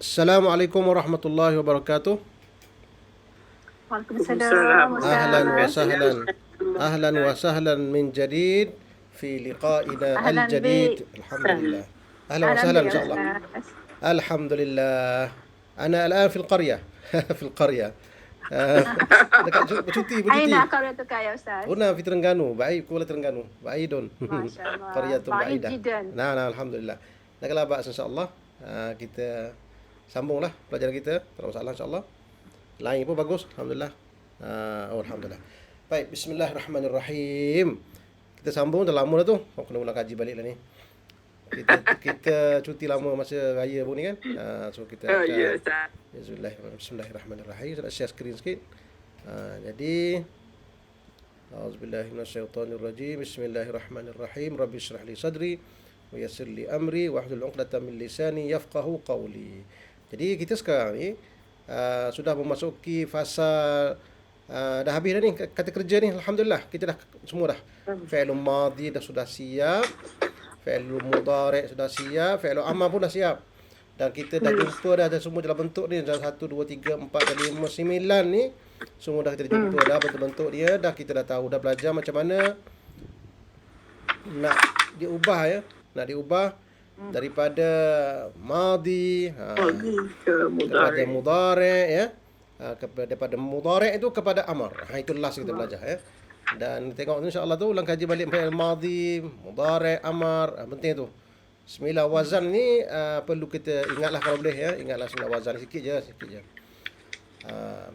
Assalamualaikum warahmatullahi wabarakatuh. Waalaikumsalam Ahlan wa Ustaz. sahlan. Ahlan wa sahlan min jadid fi liqa'ina Ahlan al-jadid. bik. Alhamdulillah. Ahlan wa Ahlan sahlan bik ya insyaallah. Ustaz. Alhamdulillah. Ana الآن في القرية. في القرية. آه، dekat bercuti. Aina qaryatuka ya Ustaz? هنا في ترنغانو، بعيد كولا ترنغانو، بعيد. Masya Allah. قرية Baik بعيدة. jidan. Nah, alhamdulillah. Nak la ba'as insyaallah. Kita sambunglah pelajaran kita. Tak ada masalah insyaallah. Lain pun bagus, alhamdulillah. Alhamdulillah. Baik, bismillahirrahmanirrahim. Kita sambung dah lama dah tu. Kena ulang kaji balik lah ni. Kita cuti lama masa raya pun ni kan. So kita akan Bismillahirrahmanirrahim. Saya nak share skrin sikit. Jadi A'udzubillahi minasyaitonirrajim. Bismillahirrahmanirrahim. Rabbi shrah li sadri wa yassir li amri wahlul 'uqdatam min lisani yafqahu qawli. Jadi kita sekarang ni sudah memasuki fasa dah habis dah ni kata kerja ni, alhamdulillah. Kita dah semua dah. Fi'il madhi dah sudah siap. Fi'il mudhari' sudah siap, fi'il amar pun dah siap. Dan kita dah jumpa dah semua dalam bentuk ni, dalam 1 2 3 4 5 9 ni. Semua dah kita jumpa dah bentuk-bentuk dia, dah kita dah tahu, dah belajar macam mana nak diubah ya. Nak diubah daripada madhi kepada mudhari' ya. Daripada mudhari' itu kepada amar. Itu last kita belajar ya. Dan tengok insya-Allah tu ulang kaji balik fi'il madhi, mudhari', amar, penting tu. Sembilan wazan ni perlu kita ingatlah kalau boleh ya, ingatlah sembilan wazan sikit je.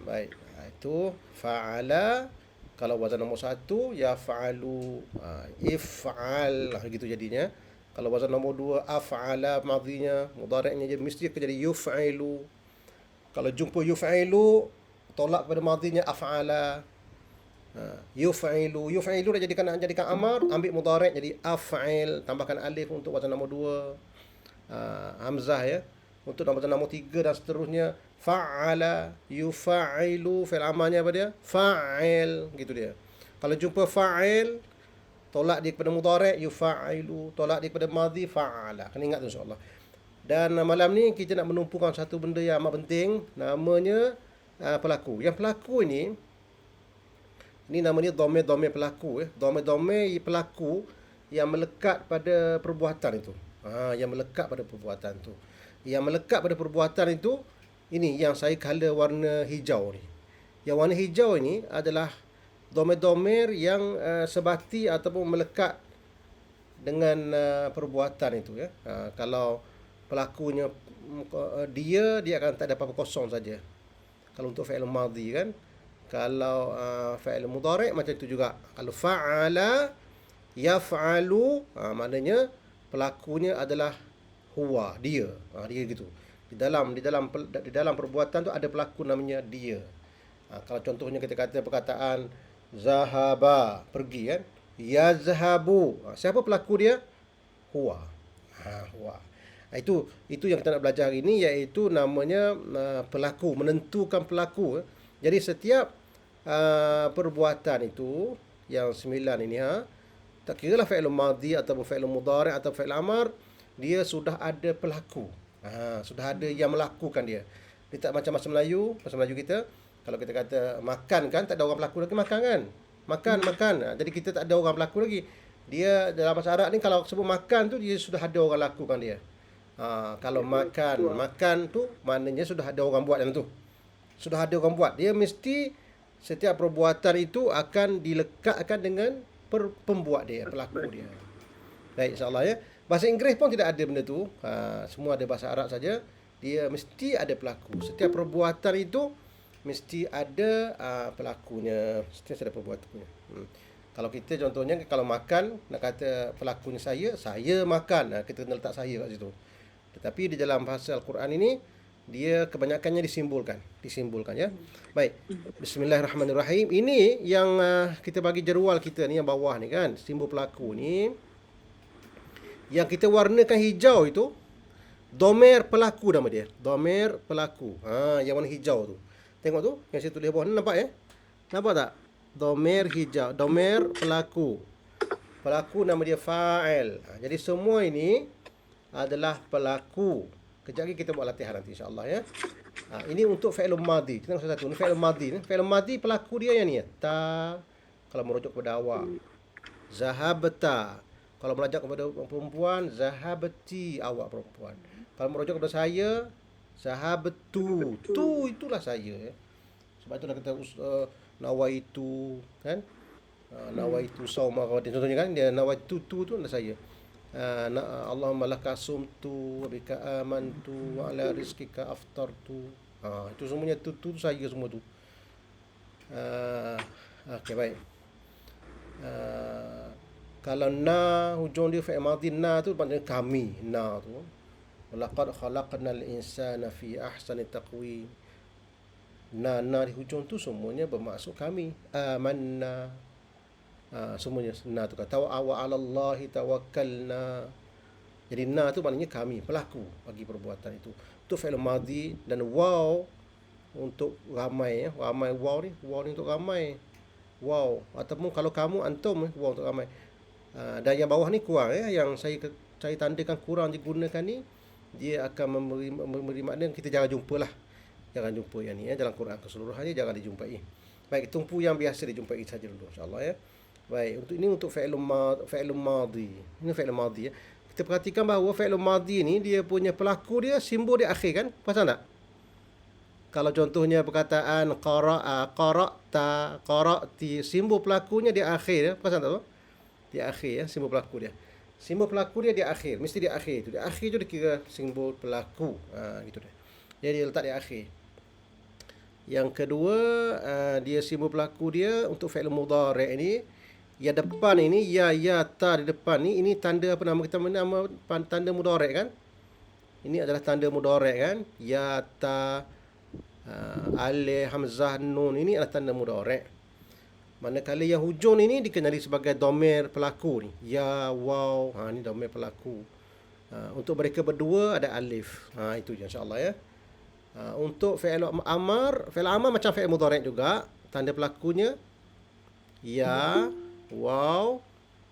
Baik. Itu fa'ala, kalau wazan nombor 1 yaf'alu, if'al gitu jadinya. Kalau wazan nombor 2 af'ala madhinya, mudhari'nya je mesti akan jadi yuf'ilu. Kalau jumpa yuf'ilu, tolak pada madhinya af'ala. Yuf'ilu dah jadikan amar, ambil mudhari' jadi af'il, tambahkan alif untuk wazan nombor 2, hamzah ya. Untuk wazan nombor 3 dan seterusnya fa'ala, yufa'ilu, fi'il amarnya apa dia? Fa'il, gitu dia. Kalau jumpa fa'il, tolak dia kepada mudhari', yufa'ilu, tolak dia kepada madhi, fa'ala. Kena ingat tu insya-Allah. Dan malam ni kita nak menumpukan satu benda yang amat penting, namanya pelaku. Yang pelaku ini namanya dhamir pelaku ya. Dhamir pelaku yang melekat pada perbuatan itu. Yang melekat pada perbuatan itu. Yang melekat pada perbuatan itu, ini yang saya color warna hijau ni. Yang warna hijau ini adalah dhamir yang sebati ataupun melekat dengan perbuatan itu ya. Kalau pelakunya dia akan tak ada apa-apa kosong saja. Kalau untuk fi'il madhi kan. Kalau fa'il mudhari' macam itu juga. Kalau fa'ala yaf'alu, maknanya pelakunya adalah huwa, dia. Dia gitu. Di dalam perbuatan tu ada pelaku namanya dia. Kalau contohnya kita kata perkataan zahaba, pergi kan. Yazhabu. Siapa pelaku dia? Huwa. Huwa. Itu yang kita nak belajar hari ini, iaitu namanya pelaku, menentukan pelaku. Jadi setiap perbuatan itu yang 9 ini tak kiralah fi'il madhi atau fi'il mudhari' atau fi'il amar, dia sudah ada pelaku. Sudah ada yang melakukan dia. Dia tak macam bahasa Melayu kita, kalau kita kata makan kan, tak ada orang pelaku lagi makan kan. Makan. Jadi kita tak ada orang pelaku lagi. Dia dalam bahasa Arab ni kalau sebut makan tu, dia sudah ada orang lakukan dia. Kalau makan tu maknanya sudah ada orang buat dalam tu. Sudah ada orang buat. Dia mesti setiap perbuatan itu akan dilekatkan dengan pembuat dia, pelaku dia. Baik, insya-Allah ya. Bahasa Inggeris pun tidak ada benda tu. Semua ada bahasa Arab saja. Dia mesti ada pelaku. Setiap perbuatan itu mesti ada pelakunya. Mesti ada perbuatannya. Kalau kita contohnya kalau makan, nak kata pelakunya saya makan. Kita kena letak saya kat situ. Tetapi di dalam bahasa Al-Quran ini, dia kebanyakannya disimbolkan ya. Baik. Bismillahirrahmanirrahim. Ini yang kita bagi jadual kita ni yang bawah ni kan, simbol pelaku ni. Yang kita warnakan hijau itu dhamir pelaku nama dia. Dhamir pelaku. Yang warna hijau tu. Tengok tu, yang saya tulis bawah ni nampak ya? Nampak tak? Dhamir hijau, dhamir pelaku. Pelaku nama dia fa'il. Jadi semua ini adalah pelaku. Kejap lagi kita buat latihan nanti insya-Allah ya. Ini untuk fi'il madhi. Kita tengok satu. Ini fi'il madhi ni. Fi'il madhi pelaku dia yang ni ya. Ta kalau merujuk kepada awak. Zahabta. Kalau merujuk kepada perempuan, zahabti, awak perempuan. Kalau merujuk kepada saya, zahabtu. Tu itulah saya ya. Sebab itulah kita nawaitu kan? Nawaitu sauma contohnya kan, dia nawaitu tu adalah saya. Allahumma laka sumtu wa bika amantu wa ala rizqika aftartu. Itu semuanya tu saya semua tu. Okey, baik. Kalau na hujung dia fi'il madhi, na tu maknanya kami, na tu. Laqad khalaqnal insana fi ahsani taqwim. Na di hujung tu semuanya bermaksud kami. Amanna. Semuanya na tu kata wa 'alallahi tawakkalna. Jadi na tu maknanya kami, pelaku bagi perbuatan itu. Itu fi'il madhi. Dan waw untuk ramai ya. Ramai waw ni untuk ramai. Waw ataupun kalau kamu antum waw untuk ramai. Dan yang bawah ni kurang ya, yang saya tandakan kurang digunakan ni, dia akan memberi makna kita jangan jumpalah. Jangan jumpa yang ni ya, dalam Quran keseluruhannya jangan dijumpai. Baik, tumpu yang biasa dijumpai saja dulu insya-Allah ya. Baik, untuk fi'il madhi. Ini fi'il madhi ya. Kita perhatikan bahawa fi'il madhi ni dia punya pelaku dia simbol di akhir kan? Perasan tak? Kalau contohnya perkataan qara'a, qara'ta, qara'ti, simbol pelakunya di akhir ya. Perasan tak tu? Di akhir ya, simbol pelaku dia. Simbol pelaku dia di akhir, mesti di akhir tu. Di akhir tu dikira simbol pelaku. Gitu dia. Jadi letak di akhir. Yang kedua, dia simbol pelaku dia untuk fi'il mudhari' ni, ya depan ini, ya ta di depan ni, ini tanda apa nama kita nama tanda mudhari' kan? Ini adalah tanda mudhari' kan? Ya ta, alif, hamzah, nun, ini adalah tanda mudhari'. Manakala yang hujung ini dikenali sebagai dhamir pelaku ni. Ya, waw, ni dhamir pelaku. Untuk mereka berdua ada alif. Itu je insya-Allah ya. Untuk fi'il amar macam fi'il mudhari' juga, tanda pelakunya ya, waw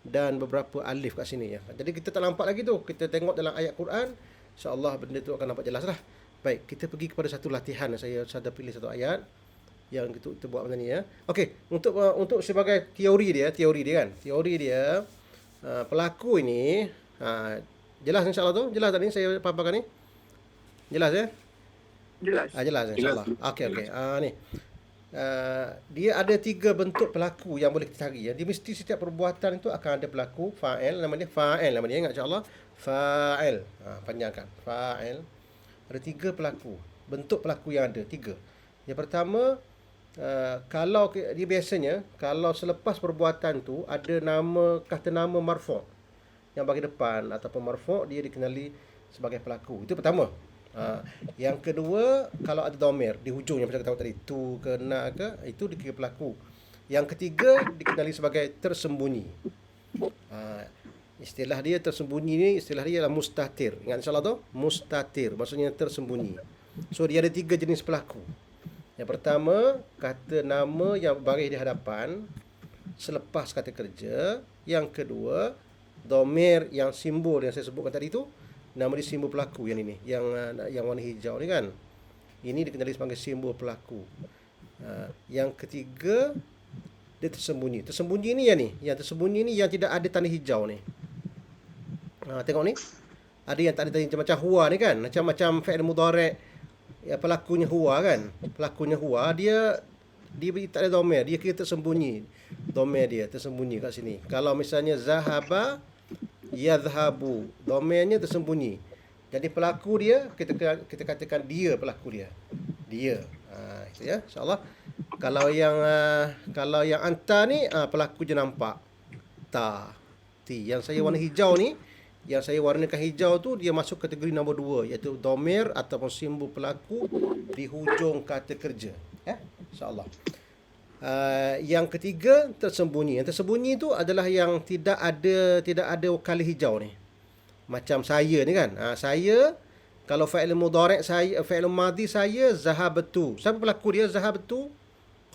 dan beberapa alif kat sini ya. Jadi kita tak nampak lagi tu. Kita tengok dalam ayat Quran, insya-Allah benda tu akan nampak jelas lah. Baik, kita pergi kepada satu latihan. Saya ada pilih satu ayat yang kita buat macam ni ya. Okey, untuk sebagai teori dia kan. Teori dia pelaku ini jelas insya-Allah tu. Jelas tadi saya paparkan ni. Jelas ya? Jelas insya-Allah. Okey. Ni. Dia ada 3 bentuk pelaku yang boleh kita cari ya. Dia mesti setiap perbuatan itu akan ada pelaku, fa'il namanya, ingat insya-Allah. Fa'il. Panjangkan. Fa'il. Ada 3 pelaku. Bentuk pelaku yang ada 3. Yang pertama, kalau dia biasanya kalau selepas perbuatan tu ada kata nama marfu' yang bagi depan ataupun marfu', dia dikenali sebagai pelaku. Itu pertama. Yang kedua, kalau ada dhamir di hujung yang macam kita tahu tadi, tu ke na ke, itu dikira pelaku. Yang ketiga dikenali sebagai tersembunyi. Istilah dia tersembunyi ni, istilah dia adalah mustatir. Ingat insya-Allah tu, mustatir maksudnya tersembunyi. So dia ada 3 jenis pelaku. Yang pertama, kata nama yang baris di hadapan selepas kata kerja. Yang kedua, dhamir yang simbol yang saya sebutkan tadi tu, nama dia simbol pelaku yang ini, yang warna hijau ni kan. Ini dikenali sebagai simbol pelaku. Yang ketiga, dia tersembunyi. Tersembunyi ni yang ni, yang tersembunyi ni yang tidak ada tanda hijau ni. Tengok ni. Ada yang tak ada tanda, macam huwa ni kan. Macam fi'il mudhari', ya pelakunya huwa kan. Pelakunya huwa, dia tak ada dhamir, dia kira tersembunyi. Dhamir dia tersembunyi kat sini. Kalau misalnya zahaba, yadhhabu, dhamirnya tersembunyi. Jadi pelaku dia kita katakan dia pelaku dia. Itu ya, insya-Allah. Kalau yang anta ni pelaku je nampak. Ti. Yang saya warna hijau ni, yang saya warnakan hijau tu dia masuk kategori nombor 2, iaitu dhamir ataupun simbol pelaku di hujung kata kerja. Ya, insya-Allah. Yang ketiga, tersembunyi. Yang tersembunyi itu adalah yang tidak ada kala hijau ni. Macam saya ni kan. Saya, kalau fa'il mudhari' saya, fa'il madhi saya zahabtu. Siapa pelaku dia? Zahabtu,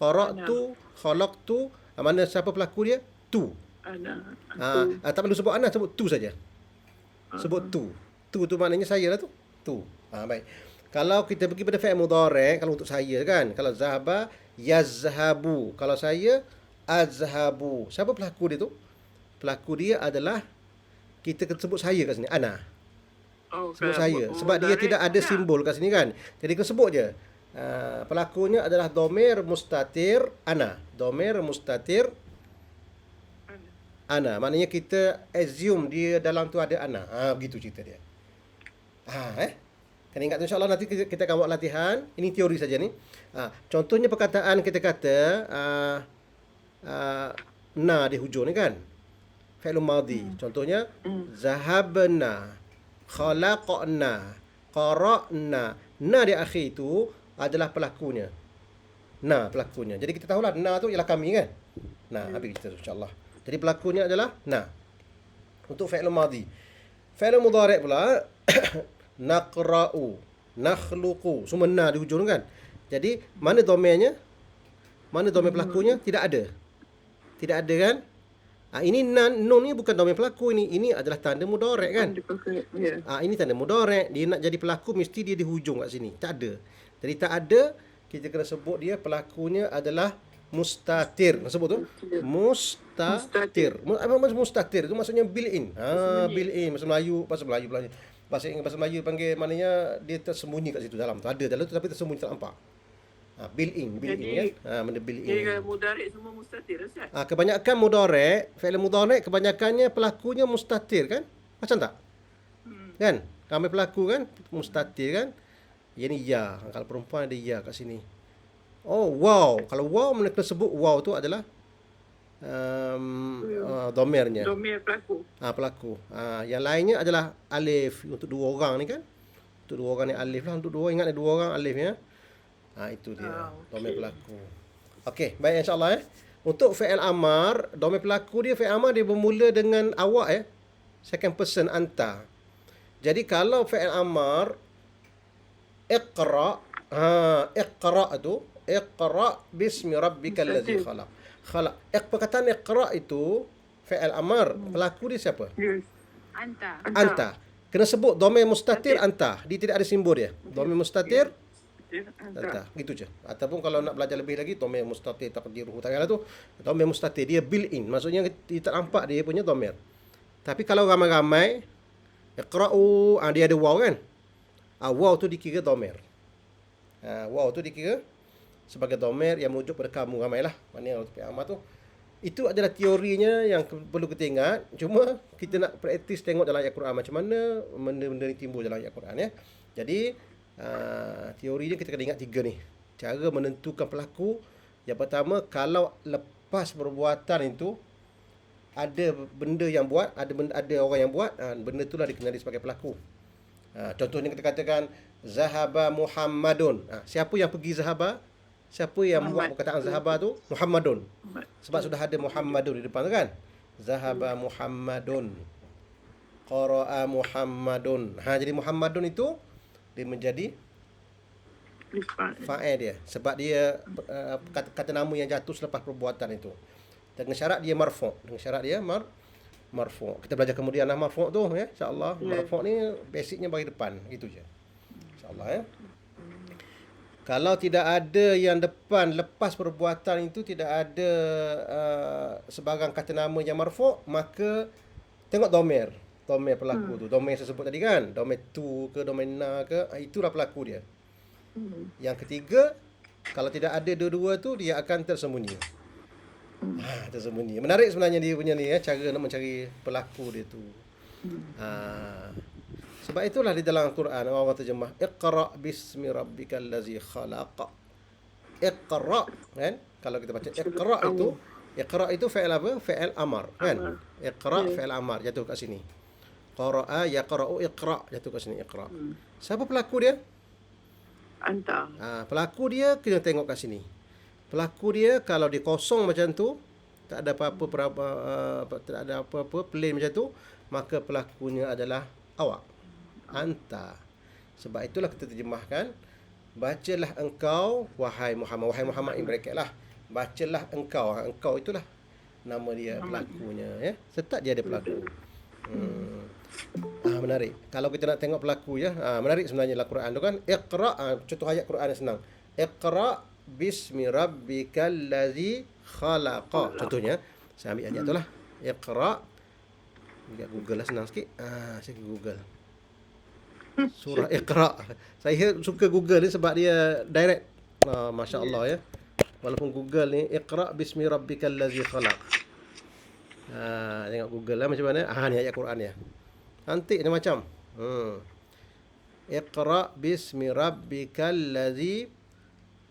qara'tu, khalaqtu. Mana siapa pelaku dia? Tu. Tak perlu sebut ana, sebut tu saja. Sebut tu. Tu maknanya saya lah tu. Tu. Baik. Kalau kita pergi pada fi'il mudhari', kalau untuk saya kan, kalau zahaba yazhabu, kalau saya azhabu. Siapa pelaku dia tu? Pelaku dia adalah kita kena sebut saya kat sini, ana. Oh, Sebut kalau saya sebab dia mudarik, tidak ada ya. simbol kat sini kan. Jadi kena sebut je. Pelakunya adalah dhamir mustatir ana. Dhamir mustatir ana. Maknanya kita assume dia dalam tu ada ana. Begitu cerita dia. Kena ingat tu, insyaAllah nanti kita akan buat latihan. Ini teori saja ni. Contohnya perkataan kita kata na di hujung ni kan. Fi'lun madhi. Contohnya zahabna, khalaqna, qara'na. Na di akhir itu adalah pelakunya. Na pelakunya. Jadi kita tahulah na tu ialah kami kan. Nah, habis kita tu insyaAllah. Jadi pelakunya adalah na. Untuk fi'lun madhi. Fi'lun mudhari' pula naqra'u, nakhluqu. Semua na di hujung kan. Jadi mana domainnya? Mana domain pelakunya? Tidak ada. Tidak ada kan? Ini nun ni bukan domain pelaku ini. Ini adalah tanda mudhari' kan? Ya. Ini tanda mudhari'. Dia nak jadi pelaku mesti dia di hujung kat sini. Tak ada. Jadi tak ada, kita kena sebut dia pelakunya adalah mustatir. Nak sebut tu? Mustatir. Apa maksud mustatir? Itu maksudnya built-in. Built-in. Bahasa Melayu pula. Bahasa Melayu panggil maknanya dia tersembunyi kat situ dalam tu. Ada dalam tu tapi tersembunyi tak nampak. Built-in Jadi, kan. Benda built-in. Jadi kalau mudarik semua mustatir, Ustaz? Kebanyakan mudhari', fi'il mudhari' kebanyakannya pelakunya mustatir kan? Macam tak? Kan? Ramai pelaku kan mustatir kan? Yang ni ya. Kalau perempuan ada ya kat sini. Oh, wow. Kalau wow, mana kena sebut wow tu adalah domirnya. Domir pelaku. Pelaku. Yang lainnya adalah alif untuk dua orang ni kan. Untuk dua orang ni alif lah. Untuk dua, ingat ada dua orang alif ya. Itu dia. Domir pelaku. Okey, baik insyaAllah Untuk fi'il amar, domir pelaku dia, fi'il amar dia bermula dengan awak second person anta. Jadi kalau fi'il amar iqra, iqra tu, iqra bismi rabbikal ladzi khalaq. Perkataan iqra itu fi'il amar, pelaku dia siapa? Yes. Anta. Kena sebut dhamir mustatir anta. Dia tidak ada simbol dia. Dhamir mustatir anta. Gitu je. Ataupun kalau nak belajar lebih lagi, dhamir mustatir taqdiruhu ta'ala tu, dhamir mustatir dia built in. Maksudnya dia tak nampak dia punya dhamir. Tapi kalau ramai-ramai iqra'u, dia ada waw kan? Waw tu dikira dhamir. Waw tu dikira sebagai dhamir yang merujuk pada kamu ramailah. Maknanya untuk fi'il amar tu itu adalah teorinya yang perlu kita ingat. Cuma kita nak praktis tengok dalam ayat Quran macam mana benda-benda ni timbul dalam ayat Quran ya. Jadi teorinya kita kena ingat tiga ni. Cara menentukan pelaku. Yang pertama, kalau lepas perbuatan itu ada benda yang buat, ada orang yang buat, benda itulah dikenali sebagai pelaku. Contohnya kita katakan zahaba Muhammadun. Siapa yang pergi zahaba? Siapa yang buat perkataan zahaba tu? Muhammadun. Sebab sudah ada Muhammadun di depan tu kan? Zahaba Muhammadun. Qara'a Muhammadun. Jadi Muhammadun itu dia menjadi fa'il dia. Sebab dia kata nama yang jatuh selepas perbuatan itu. Dengan syarat dia marfu'. Dengan syarat dia marfu'. Kita belajar kemudian marfu' tu ya, insya-Allah. Marfu' ni basicnya bagi depan, gitu je. Insya-Allah ya. Kalau tidak ada yang depan lepas perbuatan itu tidak ada sebarang kata nama yang marfu', maka tengok domir pelaku tu. Domir saya sebut tadi kan, domir tu ke domir na ke, itulah pelaku dia. Yang ketiga, kalau tidak ada dua-dua tu dia akan tersembunyi. Tersembunyi. Menarik sebenarnya dia punya ni cara nak mencari pelaku dia tu. Sebab itulah di dalam Al-Quran orang terjemah Iqra bismi rabbikal ladzi khalaq. Iqra kan? Kalau kita baca Iqra itu fi'il apa? Fi'il amar kan? Iqra fi'il amar jatuh kat sini. Qara'a yaqra'u iqra jatuh kat sini Iqra. Siapa pelaku dia? Anta. Pelaku dia kena tengok kat sini. Pelaku dia kalau dia kosong macam tu, tak ada apa-apa plain macam tu, maka pelakunya adalah awak. Anta. Sebab itulah kita terjemahkan, bacalah engkau wahai Muhammad. Wahai Muhammad in bracket lah. Bacalah engkau. Engkau itulah nama dia pelakunya ya. Serta dia ada pelaku. Menarik. Kalau kita nak tengok pelaku ya, menarik sebenarnya dalam Quran tu kan. Iqra, contoh ayat Quran yang senang. Iqra bismi rabbikal ladzi khalaqa. Contohnya, saya ambil ayat tu lah. Iqra. Dekat Google lah, senang sikit. Saya ke Google. Surah Iqra. Saya suka Google ni sebab dia direct. Masya Allah ya. Walaupun Google ni Iqra bismi rabbikal ladzi khalaq. Tengok Google lah macam mana. Ni ayat Quran dia. Cantik dia macam. Iqra bismi rabbikal ladzi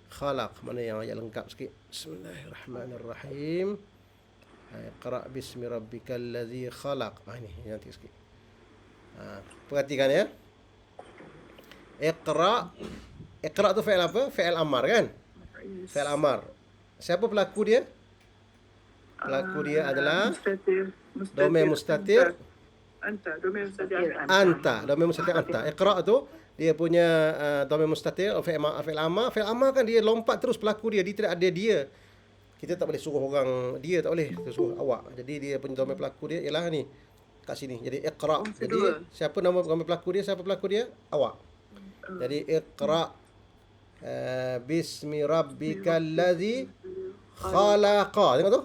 khalaq. Mana yang ayat lengkap sikit. Bismillahirrahmanirrahim. Iqra bismi rabbikal ladzi khalaq. Ini cantik sikit. Perhatikan ya. Iqra. Iqra tu fi'il apa? Fi'il amar kan? Fi'il amar. Siapa pelaku dia? Pelaku dia adalah Mustatir. domain mustatir. Anta. Domain mustatir. Anta. Domain mustatir anta. Iqra tu dia punya domain mustatir fi'il amar. Fi'il amar kan dia lompat terus pelaku dia. Dia tidak ada dia. Kita tak boleh suruh orang dia, tak boleh. Kita suruh awak. Jadi dia punya domain pelaku dia ialah ni. Kat sini. Jadi Iqra. Jadi siapa nama domain pelaku dia? Siapa pelaku dia? Awak. Jadi Iqra bismi rabbikal ladzi khalaqa. Tengok tu?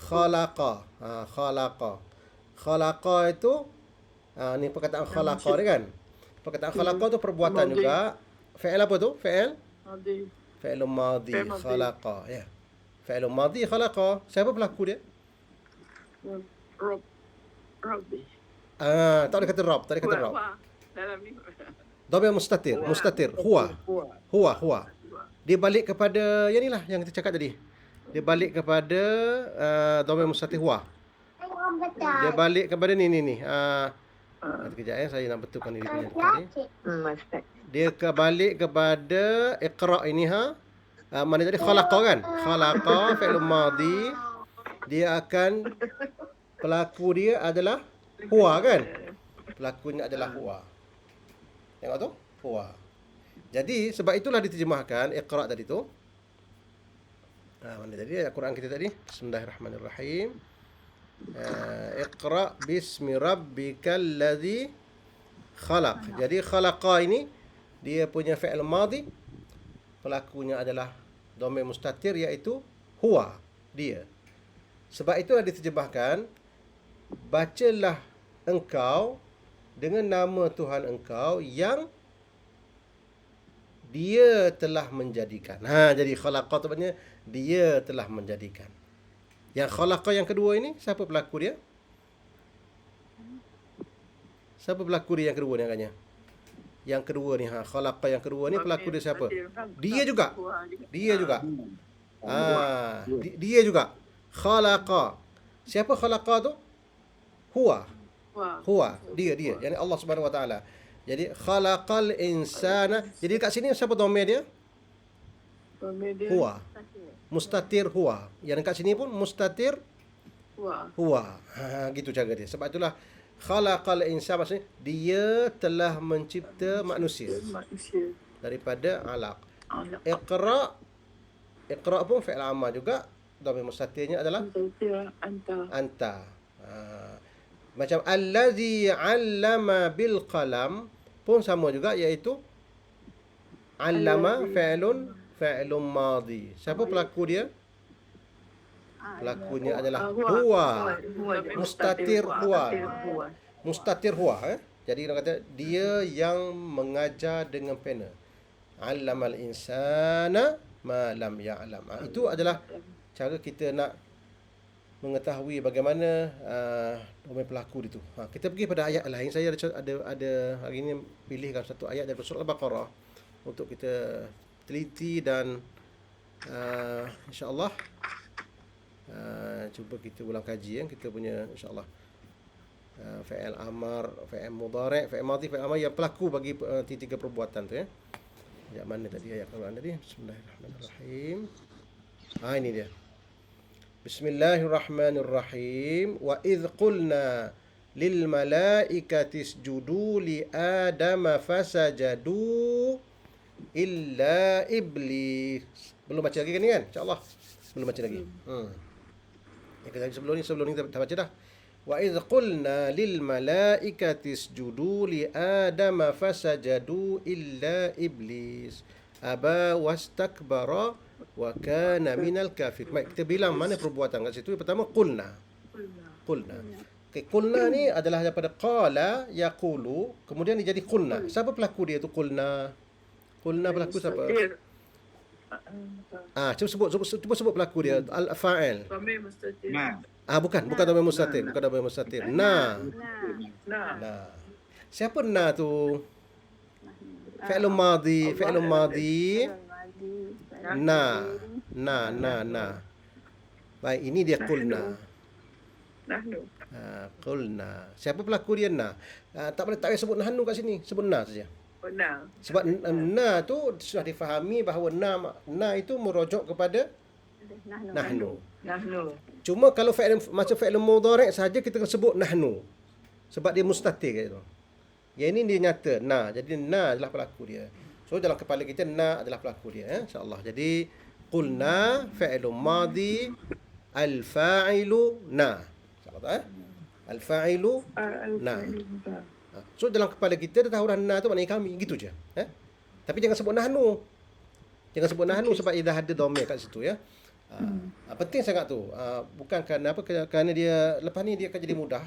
Khalaqa. Khalaqa. Khalaqa itu ni perkataan khalaqa ni kan. Perkataan khalaqa tu perbuatan juga. Fi'il apa tu? Fi'il madhi. Khalaqa. Ya. Fi'il madhi khalaqa. Siapa pelaku dia? Rabbi. Tak boleh kata Rabb. Tak boleh kata Rabb. Dalam ni. Dhamir mustatir. Mustatir. Huwa. Dia balik kepada yang inilah yang kita cakap tadi. Dia balik kepada dhamir mustatir huwa. Dia balik kepada ni. Kejap saya nak betulkan diri punya ni. Dia balik kepada Iqra ini mana tadi khalaqa kan? Khalaqa fi'il madhi. Dia akan pelaku dia adalah huwa kan? Pelakunya adalah huwa. Tengok tu? Huwa. Jadi sebab itulah diterjemahkan Iqra tadi tu. Mana tadi ayat Quran kita tadi? Bismillahirrahmanirrahim. Iqra bismi rabbikal ladzi khalaq. Jadi khalaqa ini dia punya fi'il madhi. Pelakunya adalah domain mustatir iaitu huwa, dia. Sebab itu ada diterjemahkan bacalah engkau dengan nama Tuhan engkau yang dia telah menjadikan. Jadi khalaqa tu maknanya dia telah menjadikan. Yang khalaqa yang kedua ini, siapa pelaku dia? Siapa pelaku dia yang kedua ni agaknya? Yang kedua ni, khalaqa yang kedua ni pelaku dia siapa? Dia juga. Dia juga. Khalaqa. Siapa khalaqa tu? Huwa. Dia. Yani Allah Subhanahu Wa Taala. Jadi khalaqal insana. Jadi kat sini siapa domain dia? Huwa. Mustatir huwa. Yang kat sini pun mustatir huwa. Gitu cara dia. Sebab itulah khalaqal insana maksudnya dia telah mencipta manusia daripada alaq. Iqra pun fi'il amar juga. Domain mustatirnya adalah anta. Macam allazi 'allama bil qalam pun sama juga iaitu 'allama fi'lun madhi. Siapa pelaku dia? Pelakunya adalah huwa. Mustatir huwa. Mustatir huwa. Jadi orang kata dia yang mengajar dengan pena. 'Allamal insana ma lam ya'lam. Itu adalah cara kita nak mengetahui bagaimana domain pelaku itu. Kita pergi pada ayat lain. Saya ada hari ini pilihkan satu ayat dari surah Al-Baqarah untuk kita teliti dan insya-Allah cuba kita ulang kaji kita punya insya-Allah fi'il amar, fi'il mudhari', fi'il madhi, fi'il amar yang pelaku bagi tiga perbuatan tu ya. Ayat mana tadi ayat Quran tadi? Bismillahirrahmanirrahim. Ini dia. Bismillahirrahmanirrahim. Wa idh qulna lil malaikati isjudu li adama fasajadu illa iblis. Belum baca lagi kan ni kan? InsyaAllah. Belum baca lagi. Sebelum ni kita baca dah. Wa idh qulna lil malaikati isjudu li Adama fasajadu illa iblis aba wastakbara wa kana minal kafir. Baik, kita bilang mana perbuatan kat situ. Yang pertama qulna. Qulna. Okay, qulna ni adalah daripada qala yaqulu, kemudian dia jadi qulna. Siapa pelaku dia tu qulna? Qulna pelaku siapa? Cuba sebut pelaku dia. Al-fa'il. Dhamir mustatir. Bukan dhamir mustatir, bukan dhamir mustatir. Na. Siapa na tu? Fi'lun madhi, fi'lun madhi. Na. Baik, ini dia qulna. Nahnu. Qulna. Siapa pelaku dia na? Tak payah sebut nahnu kat sini, sebut na saja. Benar. Sebab na tu sudah difahami bahawa na itu merujuk kepada nahnu. Nahnu. Cuma kalau macam fi'il mudhari' saja kita kena sebut nahnu. Sebab dia mustatir kat situ. Yang ini dia nyata na. Jadi na adalah pelaku dia. So dalam kepala kita na adalah pelaku dia, insya-Allah. Jadi qulna fi'ilun madhi al-fa'ilu na. Insya-Allah al-fa'ilu na. So dalam kepala kita dah tahu dah na tu maknanya kami, gitu je. Tapi jangan sebut nahnu. Jangan sebut nahnu sebab dia dah ada dhamir kat situ ya. Penting sangat tu. Bukan kerana apa, kerana dia lepas ni dia akan jadi mudah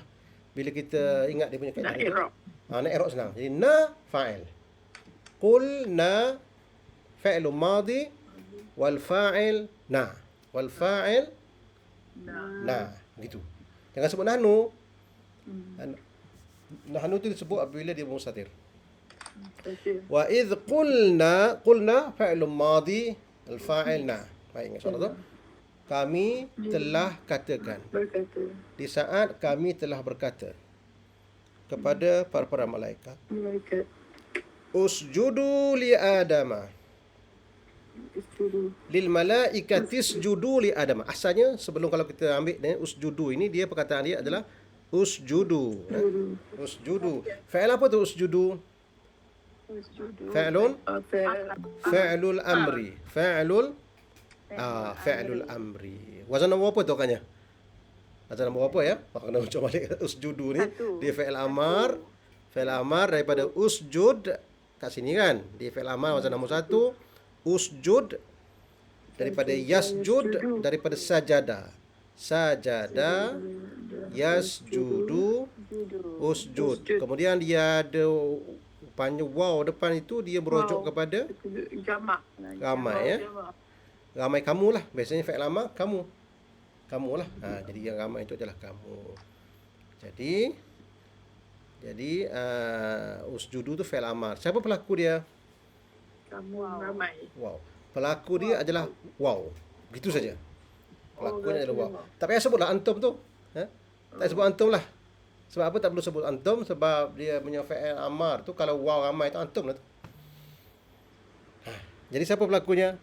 bila kita ingat dia punya kaedah. Nak i'rab. Nak i'rab senang. Jadi na fa'il. Qul na fi'lun madhi wal fa'il na. Wal fa'il na. Begitu. Jangan sebut nahnu. Nahnu tu disebut apabila dia mustatir. Wa idh qulna fi'lun madhi al fa'il na. Baik, insya-Allah tu. Kami telah katakan. Berkata. Di saat kami telah berkata kepada para malaikat, Malaikat. usjudu li Adama. Usjudu. Lil malaikati isjudu li Adama. Asalnya sebelum kalau kita ambil ni usjudu ini, dia perkataan dia adalah usjudu. Usjudu. Fa'il apa tu usjudu? Fa'ilun fa'ilul amri. Fa'ilul amri. Wazan nombor apa tu katanya? Wazan nombor apa ya? Kena ucap balik usjudu ni. Dia fa'il amar. Fa'il amar daripada usjud kat sini kan. Dia fa'il amar wazan nombor 1. Usjud daripada yasjud, daripada sajada. Sajada, yasjudu, usjud. Kemudian dia ada panjang waw depan itu, dia merujuk kepada Jamak. ramai ya. Ramai kamu lah. Biasanya fi'il amar kamu. Kamu lah. Jadi yang ramai itu adalah kamu. Jadi usjudu tu fi'il amar. Siapa pelaku dia? Kamu ramai. Wow. Pelaku dia adalah wow. Begitu saja. Pelakunya adalah wow. Tak payah sebutlah antum tu. Tak sebut antum lah. Sebab apa tak perlu sebut antum? Sebab dia punya fi'il amar tu kalau wow ramai tu antum lah tu. Jadi siapa pelakunya?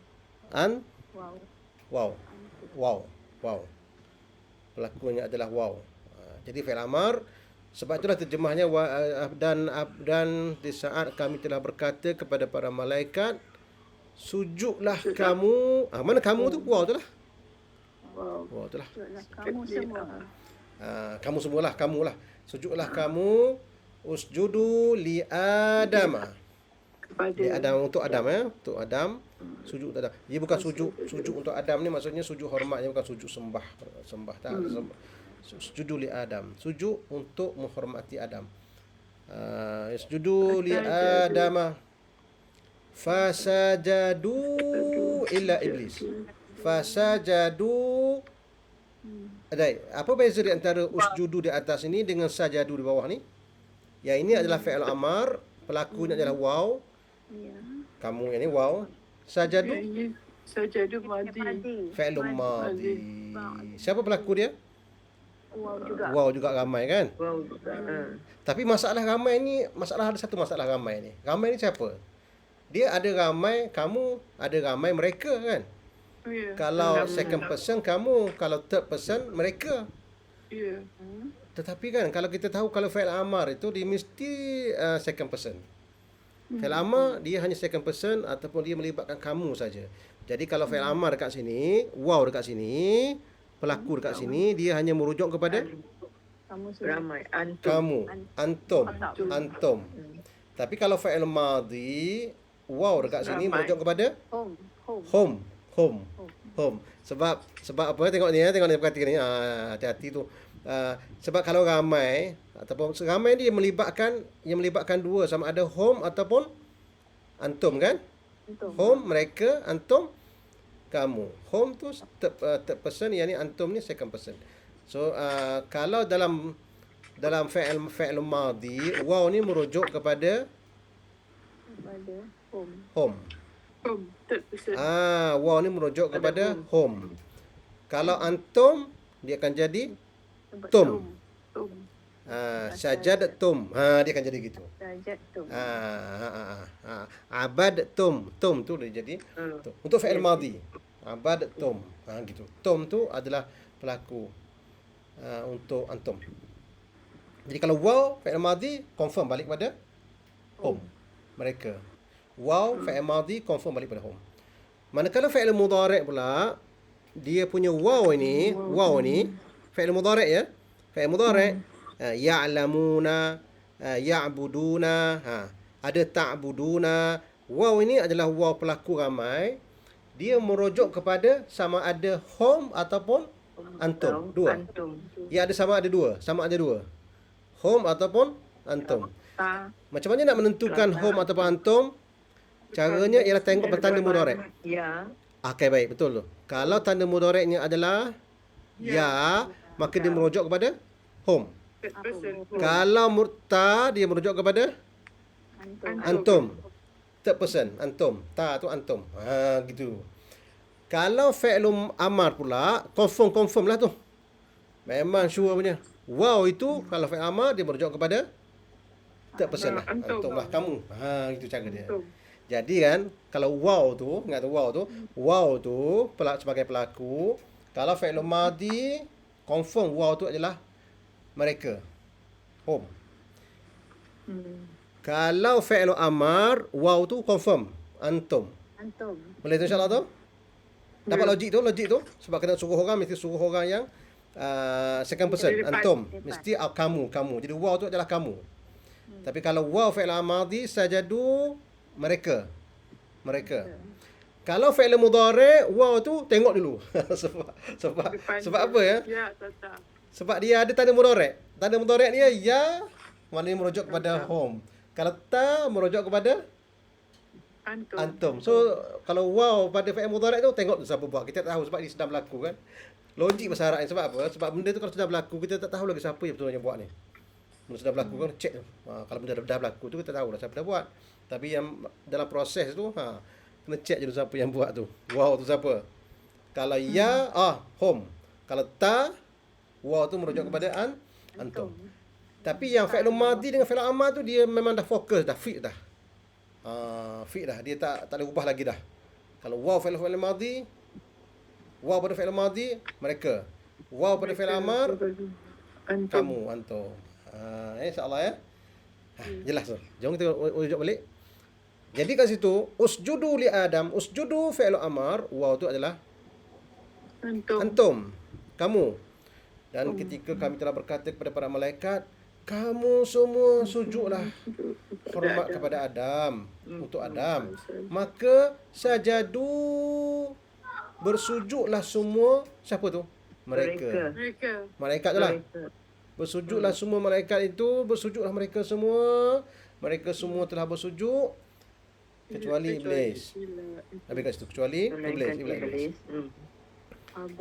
Wow. Pelakunya adalah wow. Jadi fi'il amar. Sebab itulah terjemahnya dan di saat kami telah berkata kepada para malaikat, sujudlah kamu. Mana kamu tu? Wow tu lah. Wow tu lah. Kamu semua. Kamu semualah, kamulah. Sujudlah kamu, usjudu li Adama. Li Adam, untuk Adam ya, untuk Adam. Sujud untuk Adam. Dia bukan sujud untuk Adam ni maksudnya sujud hormatnya, bukan sujud sembah tak. Sujudu li Adam. Sujud untuk menghormati Adam. Sujudu li Adama. Fasajadu illa iblis. Fasajadu. Apa beza di antara usjudu di atas ini dengan sajadu di bawah ni? Yang ini adalah fi'il amar, pelakunya adalah waw. Kamu yang ni waw. Sajadu madhi. Fi'il madhi. Siapa pelaku dia? Wow juga ramai kan? Tapi masalah ramai ni, ada satu masalah ramai ni. Ramai ni siapa? Dia ada ramai kamu, ada ramai mereka kan? Kalau second person kamu, kalau third person mereka. Tetapi kan kalau kita tahu kalau fi'il amar itu dia mesti second person. Fi'il amar dia hanya second person ataupun dia melibatkan kamu saja. Jadi kalau fi'il amar dekat sini, wow dekat sini, pelaku dekat sini, dia hanya merujuk kepada Kamu semua. Ramai. Antum. Kamu, antum, Antum. antum. Tapi kalau fi'il madhi, waw dekat sini Ramai. merujuk kepada Home. Home. home, home, home. Sebab apa? Tengok ni ya, tengok ni perhati ni. Hati-hati tu. Sebab kalau ramai ataupun ramai dia melibatkan dua, sama ada home ataupun antum kan? Antum. Home mereka, antum kamu. Home tu third person, yang ni antum ni second person. So kalau dalam fi'il madhi, waw ni merujuk kepada Kepada home. home. Third person. Waw ni merujuk kepada home. Kalau antum dia akan jadi Tempat tum. Tum. Sajadtum. Dia akan jadi gitu. Darjat tu. Abadtum. Tum tu dia jadi tum. Untuk fi'il madhi, abadtum. Gitu. Tum tu adalah pelaku untuk antum. Jadi kalau waw fi'il madhi confirm balik pada home. Mereka. Waw fi'il madhi confirm balik pada home. Manakala fi'il mudhari' pula, dia punya waw ni fi'il mudhari' ya. Fi'il mudhari' ya'lamuna, ya'buduna, ada ta'buduna. Waw ini adalah waw pelaku ramai. Dia merujuk kepada sama ada home ataupun antum. Dua. Antum. Ya, sama ada dua. Home ataupun antum. Ta. Macam mana nak menentukan home ataupun antum? Caranya ialah tengok bertanda mudhari'. Ya. Okey, baik, betul tu. Kalau tanda mudhari'nya adalah ya, maka dia merujuk kepada home. Third person. Kalau murta, dia merujuk kepada antum. Third person, antum. Ta tu antum. Gitu. Kalau fi'lum amar pula, confirm lah tu. Memang sure punya. Wow itu kalau fi'il amar dia merujuk kepada third person lah. Antum lah, kamu. Itu cara dia. Jadi kan, kalau wow tu, ingat tu wow tu sebagai pelaku. Kalau fi'il madhi, confirm wow tu adalah mereka. Home. Kalau fi'il amar, wow tu confirm antum. Antum. Boleh tu insyaAllah tu? Dapat logik tu? Sebab kena suruh orang, mesti suruh orang yang second person, antum. Mesti kamu. Jadi wow tu adalah kamu. Tapi kalau wow fi'il madhi, sajadu, mereka. Kalau fi'il mudhari', wow tu tengok dulu. sebab apa ya? Ya, tata. Sebab dia ada tanda mudhari'. Tanda mudhari' dia ya, maknanya merujuk kepada home. Kalau ta merujuk kepada antum. So kalau wow pada fi'il mudhari' tu tengok siapa buat. Kita tak tahu sebab dia sedang berlaku kan. Logik bahasa Arab ni sebab apa? Sebab benda tu kalau sudah berlaku, kita tak tahu lagi siapa yang betul yang buat ni. Benda sudah berlaku kan, check tu. Kalau benda dah berlaku tu kita tahu dah siapa dah buat. Tapi yang dalam proses tu kena check je dulu siapa yang buat tu. Wow tu siapa? Kalau ya, home. Kalau ta, wow tu merujuk kepada antum. Tapi yang fi'il madhi dengan fi'il amar tu dia memang dah fokus dah, fit dah. Dia tak boleh ubah lagi dah. Kalau wow fi'il madhi, wow pada fi'il madhi, mereka. Wow pada fi'il amar, kamu, antum. InsyaAllah ya. Jelas tu. Jom kita ujuk balik. Jadi kat situ, usjudu li Adam, usjudu fi'il amar, wow tu adalah antum, kamu. Dan ketika kami telah berkata kepada para malaikat, kamu semua sujudlah hormat kepada Adam, untuk Adam. Maka sajadu, bersujudlah semua. Siapa tu? Mereka. Malaikat tu lah. Bersujudlah semua malaikat itu, bersujudlah mereka semua. Mereka semua telah bersujud kecuali iblis. Habis kat situ, kecuali iblis.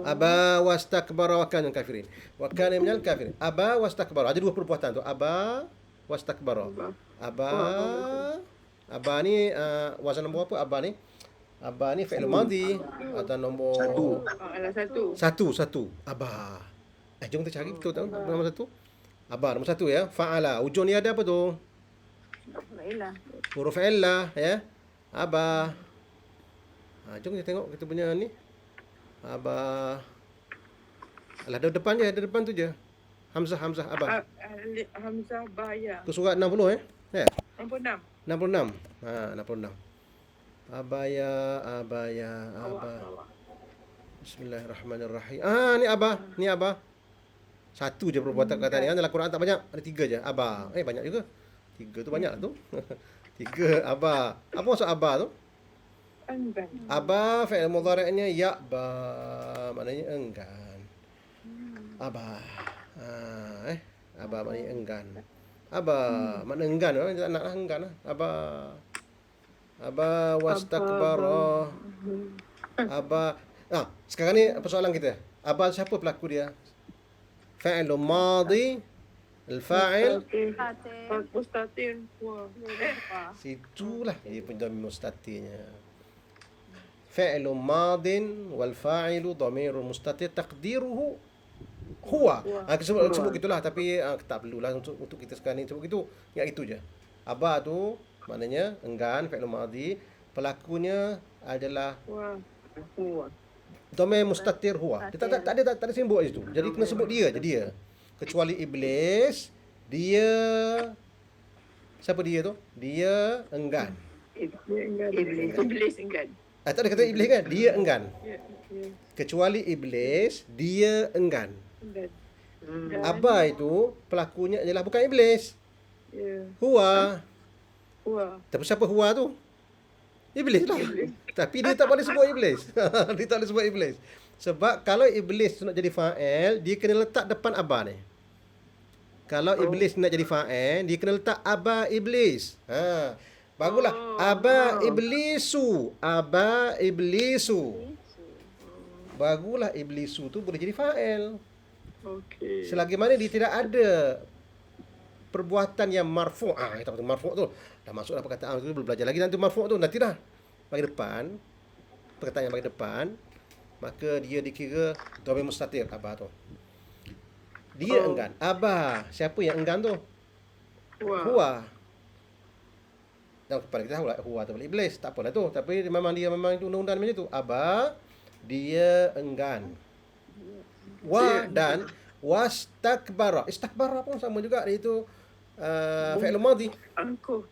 Aba wastakbara wa kana kafirin. Wa kana minal kafirin. Aba wastakbara. Ada dua perbuatan tu. Aba wastakbara. Aba ni wazan nombor apa Aba ni? Aba ni fi'il madhi atau nombor satu. Aba. Jom kita cari betul tahu nombor satu. Aba nombor satu ya. Fa'ala. Ujung ni ada apa tu? Huruf illah ya. Aba. Jom kita tengok kita punya ni. Aba. Alah ada depan je, ada depan tu je. Hamzah Aba. Hamzah Baya. Tu surat 60 ya. 66. 66. 66. Abaya. Bismillahirrahmanirrahim. Ni Aba. Satu je perbuatan perkataan ni. Dalam Quran tak banyak. Ada 3 je. Aba. Banyak juga. 3 tu banyak tu. 3 aba. Apa maksud aba tu? Enggan. Aba fi'il mudhari'nya ya'ba. Maknanya enggan. Aba. Aba maknanya enggan. Aba makna enggan. Tak nak lah enggan lah. Aba wastakbara. Aba. Sekarang ni persoalan kita. Aba siapa pelaku dia? Fa'il madhi. Al-fa'il. Mustatir. Wah. Situlah dia punya dhamir mustatirnya. Fi'il madin wal fa'ilu dhamirun mustatir taqdiruhu huwa. Sebut gitulah tapi tak perlulah untuk kita sekarang ni sebut gitu. Ingat itu je. Aba tu maknanya enggan, fi'il madhi, pelakunya adalah Wah. dhamir mustatir huwa. Dia tak ada simbol kat situ. Jadi kena sebut dia je dia. Kecuali iblis, dia siapa dia tu? Dia enggan. Dia enggan. Iblis enggan. Tak ada kata iblis kan? Dia enggan. Ya. Kecuali iblis, dia enggan. Enggan. Aba itu pelakunya adalah bukan iblis. Ya. Huwa. Wah. Tapi siapa huwa tu? Iblis lah. Tapi dia tak boleh sebut iblis. Dia tak boleh sebut iblis. Sebab kalau iblis tu nak jadi fa'il, dia kena letak depan aba ni. Kalau iblis nak jadi fa'il, dia kena letak aba iblis. Bagulah. Aba iblisu. Aba iblisu. Bagulah iblisu tu boleh jadi fa'il. Okey. Selagi mana dia tidak ada perbuatan yang marfu'. Kita kata marfu' tu. Dah masuk dah perkataan tu, belum belajar lagi nanti marfu' tu. Nanti dah. Bagi depan. Perkataan yang bagi depan. Maka dia dikira dhamir mustatir. Aba tu. Dia enggan. Aba. Siapa yang enggan tu? Wah. Huwa. Dan kepala kita tahu lah. Huwa tu boleh iblis. Tak apalah tu. Tapi memang itu undang-undang macam tu. Aba. Dia enggan. Dan wastakbara. Istakbara pun sama juga. Itu fi'il madhi. Angkuh.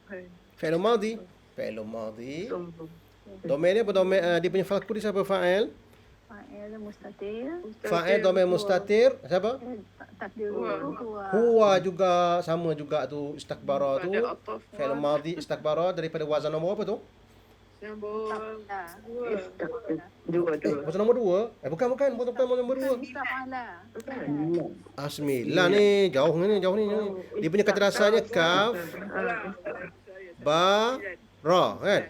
Fi'il madhi. Fi'il madhi. Sombong. Domain dia apa domain? Dia punya falku dia siapa? Fa'il. Fa'il mustatir. Fa'il domain mustatir. Siapa? Takdiruhu huwa. Huwa juga sama juga tu. Istakbara tu. Pada ataf. Fi'il madhi istakbara daripada wazan nombor apa tu? Sambung. Dua. Wazan nombor 2. Bukan nombor 2. Musta'ala. 9 ni. Jauh ni. Dia punya kata dasarnya kaf, ba, ra kan?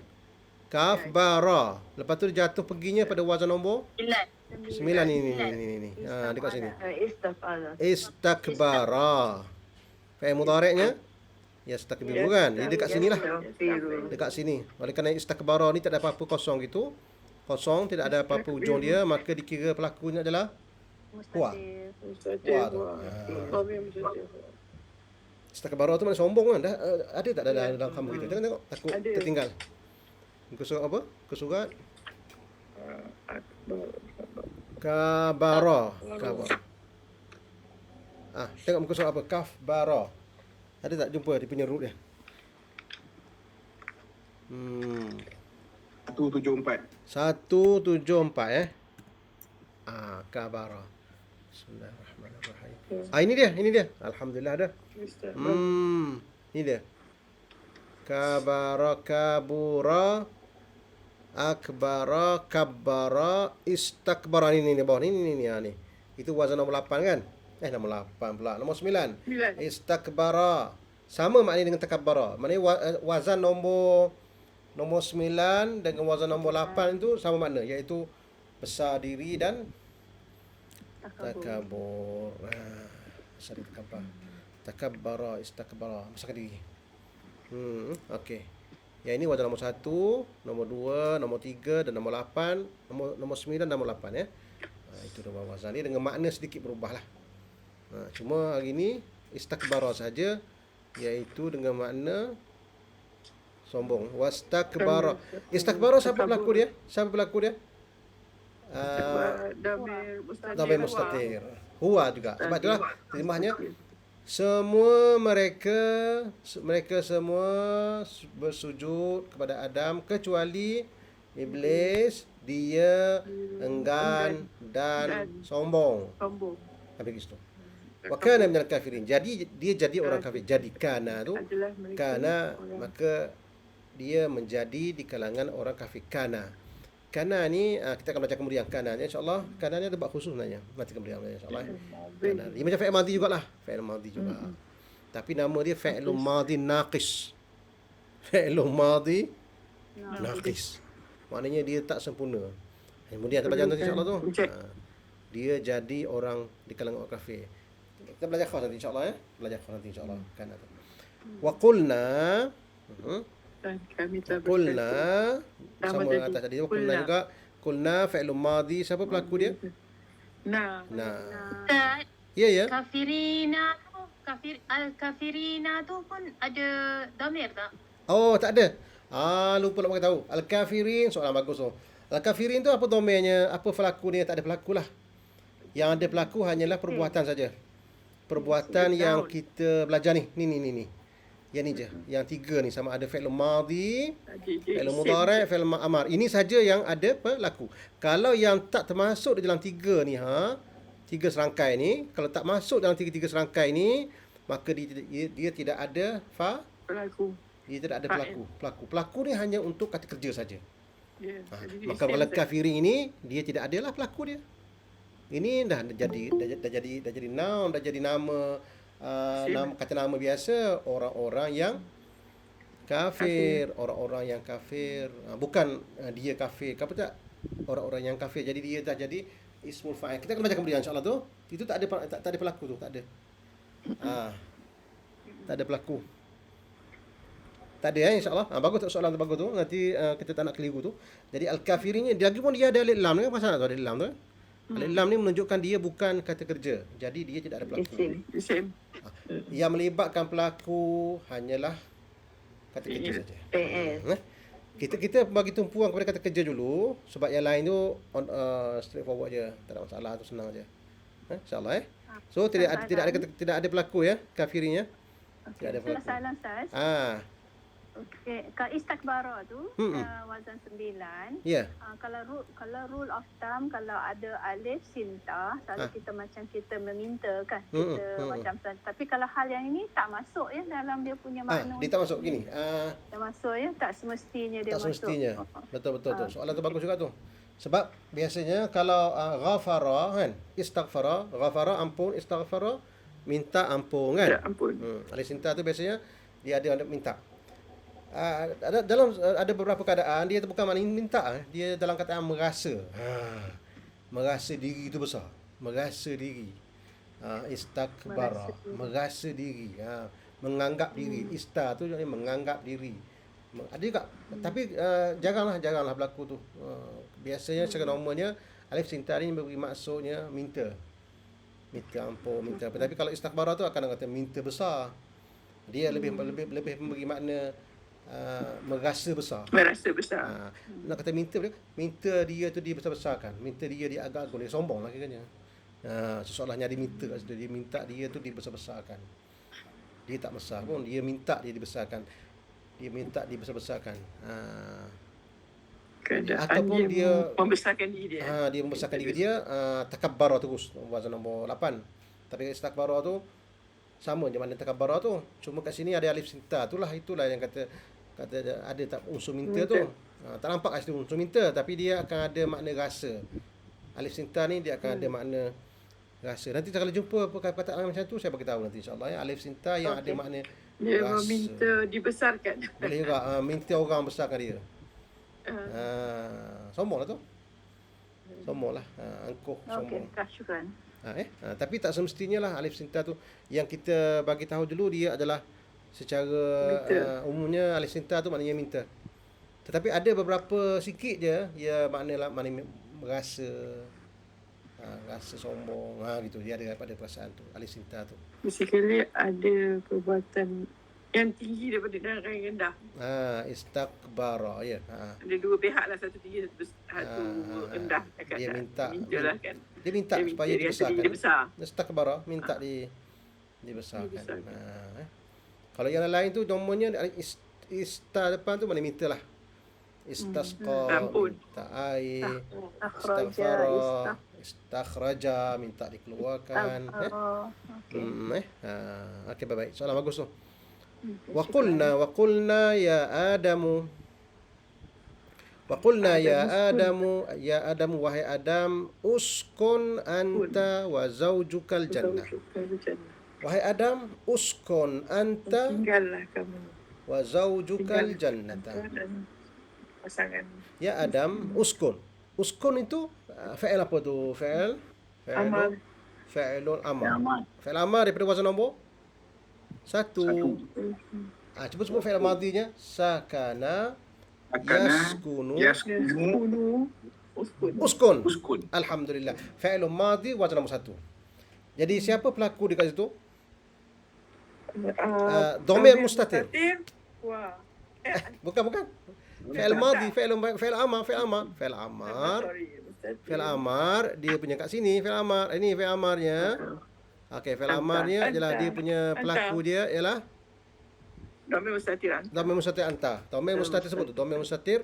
Kaf, ba, ra. Lepas tu dia jatuh perginya pada wazan nombor 9 ni. Dekat sini. Istakbara. Fi'il mudhari'nya yastakbiru kan? Jadi dekat sinilah. Dekat sini. Oleh kerana istakbara ni tak ada apa-apa kosong gitu. Kosong, tidak ada apa-apa ujung dia, maka dikira pelakunya adalah huwa. Mustatir. Wah tu. Dhamir mustatir. Istakbara tu mana sombong kan? Ada tak dalam kamu kita? Jangan tengok takut Ada. tertinggal. Muka surat apa? Muka surat Akbar. kabara. Tengok muka surat apa? Kaf bara. Ada tak jumpa dia punya root dia? 174. 174 kabara. Bismillahirrahmanirrahim. Ini dia. Alhamdulillah ada. Ini dia. Kabara, kabura, akbara, kabbara, istakbara. Ini bawah ni. Itu wazan nombor 8 kan? Nombor 8 pula. Nombor 9. Istakbara. Sama maknanya dengan takabbara. Maknanya wazan nombor 9 dengan wazan nombor 8 itu sama makna, iaitu besar diri dan takabur. Besar diri takabbar. Takabbara, istakbara. Besar diri. Okey. Yang ini wazan nombor 1, nombor 2, nombor 3 dan nombor 8, nombor 9 dan nombor 8 ya. Itu dua wazan ni dengan makna sedikit berubahlah. Cuma hari ni istakbara saja, iaitu dengan makna sombong. Wastakbara. Istakbara siapa pelaku dia? Dhamir mustatir. Huwa juga. Sebab itulah terjemahnya semua mereka semua bersujud kepada Adam kecuali iblis, dia enggan dan sombong. Habis itu. Wa kana minal kafirin. Jadi dia jadi orang kafir. Jadi kana tu Adalah mereka kana, orang maka dia menjadi di kalangan orang kafir. Kana. Kana ni kita akan belajar kemudian kana ni insya-Allah. Kana ni ada bab khusus sebenarnya. Nanti kemudian insya-Allah. Kana. Dia macam fi'il madhi jugalah. Fi'il madhi juga. Tapi nama dia fi'il madhi naqis. Fi'il madhi naqis. Maknanya dia tak sempurna. Kemudian kita belajar nanti insya-Allah tu. Cek. Dia jadi orang di kalangan orang kafir. Kita belajar khas nanti insya-Allah ya. Belajar khas nanti insya-Allah. Kana tu. Wa qulna Dan kami tak Qulna Sama sama tadi. atas tadi. Qulna Qulna. juga. Qulna fi'lun madhi. Siapa pelaku dia? Nah, Nah. Ustaz, Ya ya. Al-kafirina tu pun ada dhamir tak? Oh, tak ada. Lupa nak bagi tahu. Al-kafirin, soalan bagus tu. Al-kafirin tu apa domainnya? Apa pelaku dia? Tak ada pelaku lah. Yang ada pelaku hanyalah perbuatan saja. Perbuatan yang kita belajar ni. Ni. Yang ni je. Yang tiga ni sama ada fi'il madhi, tadi fi'il mudhari', fi'il amar. Ini saja yang ada pelaku. Kalau yang tak termasuk di dalam tiga ni, tiga serangkai ni, kalau tak masuk dalam tiga-tiga serangkai ni, maka dia tidak ada pelaku. dia tidak ada pelaku ni hanya untuk kata kerja saja. Ya, tadi Maka kalau kafirin ini dia tidak adalah pelaku dia. Ini dah jadi noun, dah jadi nama kata nama biasa orang-orang yang kafir, orang-orang yang kafir. Bukan dia kafir, apa tak? Orang-orang yang kafir. Jadi dia dah jadi ismul fa'il. Kita akan baca kemudian insya-Allah tu. Itu tak ada pelaku tu, tak ada. Tak ada pelaku. Tak ada insya-Allah. Bagus tak soalan tu, bagus tu. Nanti kita tak nak keliru tu. Jadi al-kafirinnya dia lagi pun dia ada alif lam ni, pasal tak ada alif lam tu. Alif lam ni menunjukkan dia bukan kata kerja. Jadi dia tidak ada pelaku. Isim. Yang melibatkan pelaku hanyalah kata kerja saja. Kita bagi tumpuan kepada kata kerja dulu, sebab yang lain tu straightforward je, tak ada masalah, tu senang aja. Insya-Allah So tidak ada pelaku ya, kafirin ya. Tidak ada pelaku. Masalah Ustaz. Okey, kalau istakbara tu wazan 9. Ya. Kalau rule of thumb, kalau ada alif sinta, selalu kita macam kita meminta kan. Kita macam tapi kalau hal yang ini tak masuk ya dalam dia punya makna. Dia tak masuk gini. Tak masuk ya, tak semestinya dia Tak masuk. semestinya. Betul tu. Soalan tu bagus juga tu. Sebab biasanya kalau ghafara kan, istaghfara, ghafara ampun, istaghfara minta ampun kan. Ya, ampun. Alif sinta tu biasanya dia ada minta. Ada beberapa keadaan dia tu bukan maknanya minta, dia dalam kataan merasa. Merasa diri itu besar. Merasa diri. Istakbara, merasa diri. Menganggap diri. Ista tu jadi menganggap diri. Ada juga. Tapi jaranglah berlaku tu. Biasanya secara normalnya alif sinta ni beri maksudnya minta. Minta ampun, minta apa. Tapi kalau istakbara tu akan kata minta besar. Dia lebih memberi makna merasa besar. Nak kata minta dia tu dia besar-besarkan. Minta dia agak-agak, dia sombong lah kiranya. Seolah-olahnya dia minta kat situ, dia minta dia tu dibesar-besarkan. Dia tak besar pun, dia minta dia dibesarkan. Dia minta dibesar-besarkan. Ataupun dia membesarkan diri dia. Dia membesarkan diri dia, takabbara terus, wazan nombor 8. Tapi istakbara tu sama je mana takabbara tu. Cuma kat sini ada alif sinta, itulah yang kata ada tak unsur minta tu. Tak nampak kat situ unsur minta, tapi dia akan ada makna rasa. Alif sinta ni dia akan ada makna rasa. Nanti kalau jumpa perkataan macam tu saya bagi tahu nanti insya-Allah ya. Alif sinta yang ada makna dia rasa. meminta dibesarkan. Boleh juga minta orang besarkan dia. Sombong lah tu. Sombong lah. Angkuh sombong. Okey, syukran. Tapi tak semestinya lah alif sinta tu. Yang kita bagi tahu dulu dia adalah secara umumnya alif sinta tu maknanya minta. Tetapi ada beberapa sikit je ya makna merasa rasa sombong gitu. Dia ada pada perasaan tu alif sinta tu. Basically ada perbuatan yang tinggi daripada dan yang rendah. Istakbara ya. Ada dua pihak lah, satu tinggi satu rendah. Dia minta lah kan. Dia minta supaya dibesarkan. Dia besar. Istakbara minta dibesarkan. Kalau yang lain tu nomornya ista depan tu mana minta lah. Istasqa, minta air, istaghfara, Istakhraja, minta dikeluarkan. Oh, okey. Okey, baik. Soalan bagus tu. Wa qulna ya Adamu. Wa qulna ya Adamu wahai Adam, uskun anta wa zaujukal jannah. Wahai Adam, uskun anta Tinggallah kamu. wa zaujukal jannata. Dan pasangan. Ya Adam, uskun. Uskun itu fi'il apa tu? Amal. Fi'ilul amar. Fi'il amar daripada wazan nombor 1. Cuba sebut fi'il madinya. Sakana yaskunu Yaskunu. uskun. Uskun. Alhamdulillah. Fi'ilul madi wazan nombor 1. Jadi siapa pelaku dekat situ? Dhamir mustatir. Wah. Bukan. Fi'il madi, fi'il amar. Fi'il amar dia punya kat sini fi'il amar. Ini fi'il amarnya. Okey, fi'il amarnya ialah dia punya pelaku dia ialah Dhamir mustatir. dhamir mustatir anta. Dhamir mustatir sebut tu, dhamir mustatir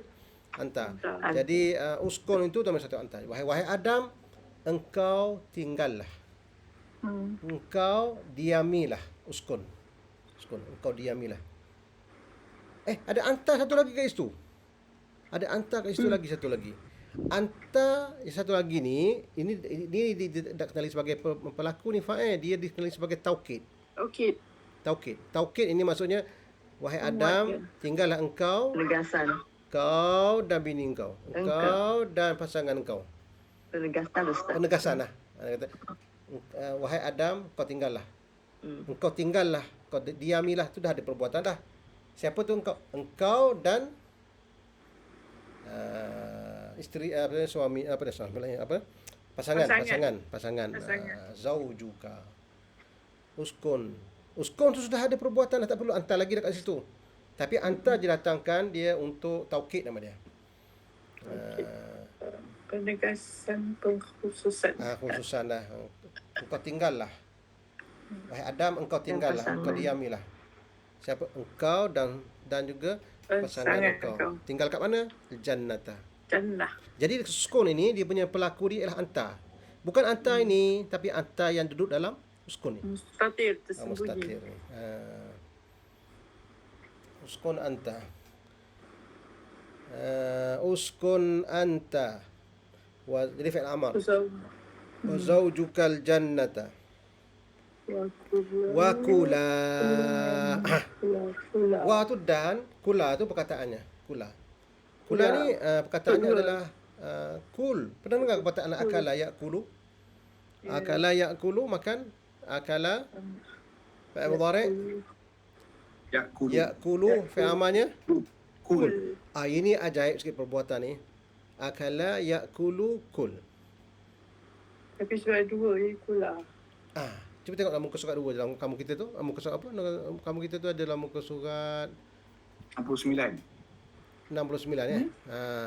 anta. Jadi uskun itu dhamir mustatir anta. Wahai Adam, engkau tinggallah. Engkau diamilah. Uskun. Engkau diamilah. Ada anta satu lagi kat situ. Ada anta kat situ lagi satu lagi. Anta satu lagi ni, ini dia dikenali sebagai pelaku ni fa'il, dia dikenali sebagai taukid. Okey. Taukid ini maksudnya wahai Adam, tinggallah engkau, Penegasan. kau dan bini engkau, engkau dan pasangan engkau. Penegasan Ustaz. Penegasan lah. Dia kata, wahai Adam, kau tinggallah. Engkau tinggallah, kau diamilah, tu dah ada perbuatan dah. Siapa tu engkau? Engkau dan isteri suami pasangan zaujuka. Uskun tu sudah ada perbuatan dah, tak perlu anta lagi dekat situ. Tapi anta didatangkan dia untuk taukid nama dia. Penegasan pengkhususan. Khususan dah. Engkau tinggallah. Wahai Adam, engkau tinggallah, engkau diamilah. Siapa? Engkau dan juga pasangan engkau. Tinggal kat mana? Jannata. Jannah. Jadi uskun ini dia punya pelaku dia ialah anta. Bukan anta ini, tapi anta yang duduk dalam uskun ni. Mustatir tersembunyi. Mustatir. Uskun anta. Uskun anta. Jadi fi'il amar. Wa zaujukal jannata. Wa kula. Wa tu dan, kula tu perkataannya. Kula ni perkataannya adalah kul. Pernah dengar perkataan akala ya'kulu? Akala ya'kulu makan. Akala fi'il mudhari'. Ya'kulu fi'il amarnya kul. Ini ajaib sikit perbuatan ni. Akala ya'kulu kul. Tapi surat 2 ni kula. Cuba tengok dalam muka surat 2 dalam kamu kita tu. Muka surat apa? Kamu kita tu ada dalam muka surat 69. 69 ya.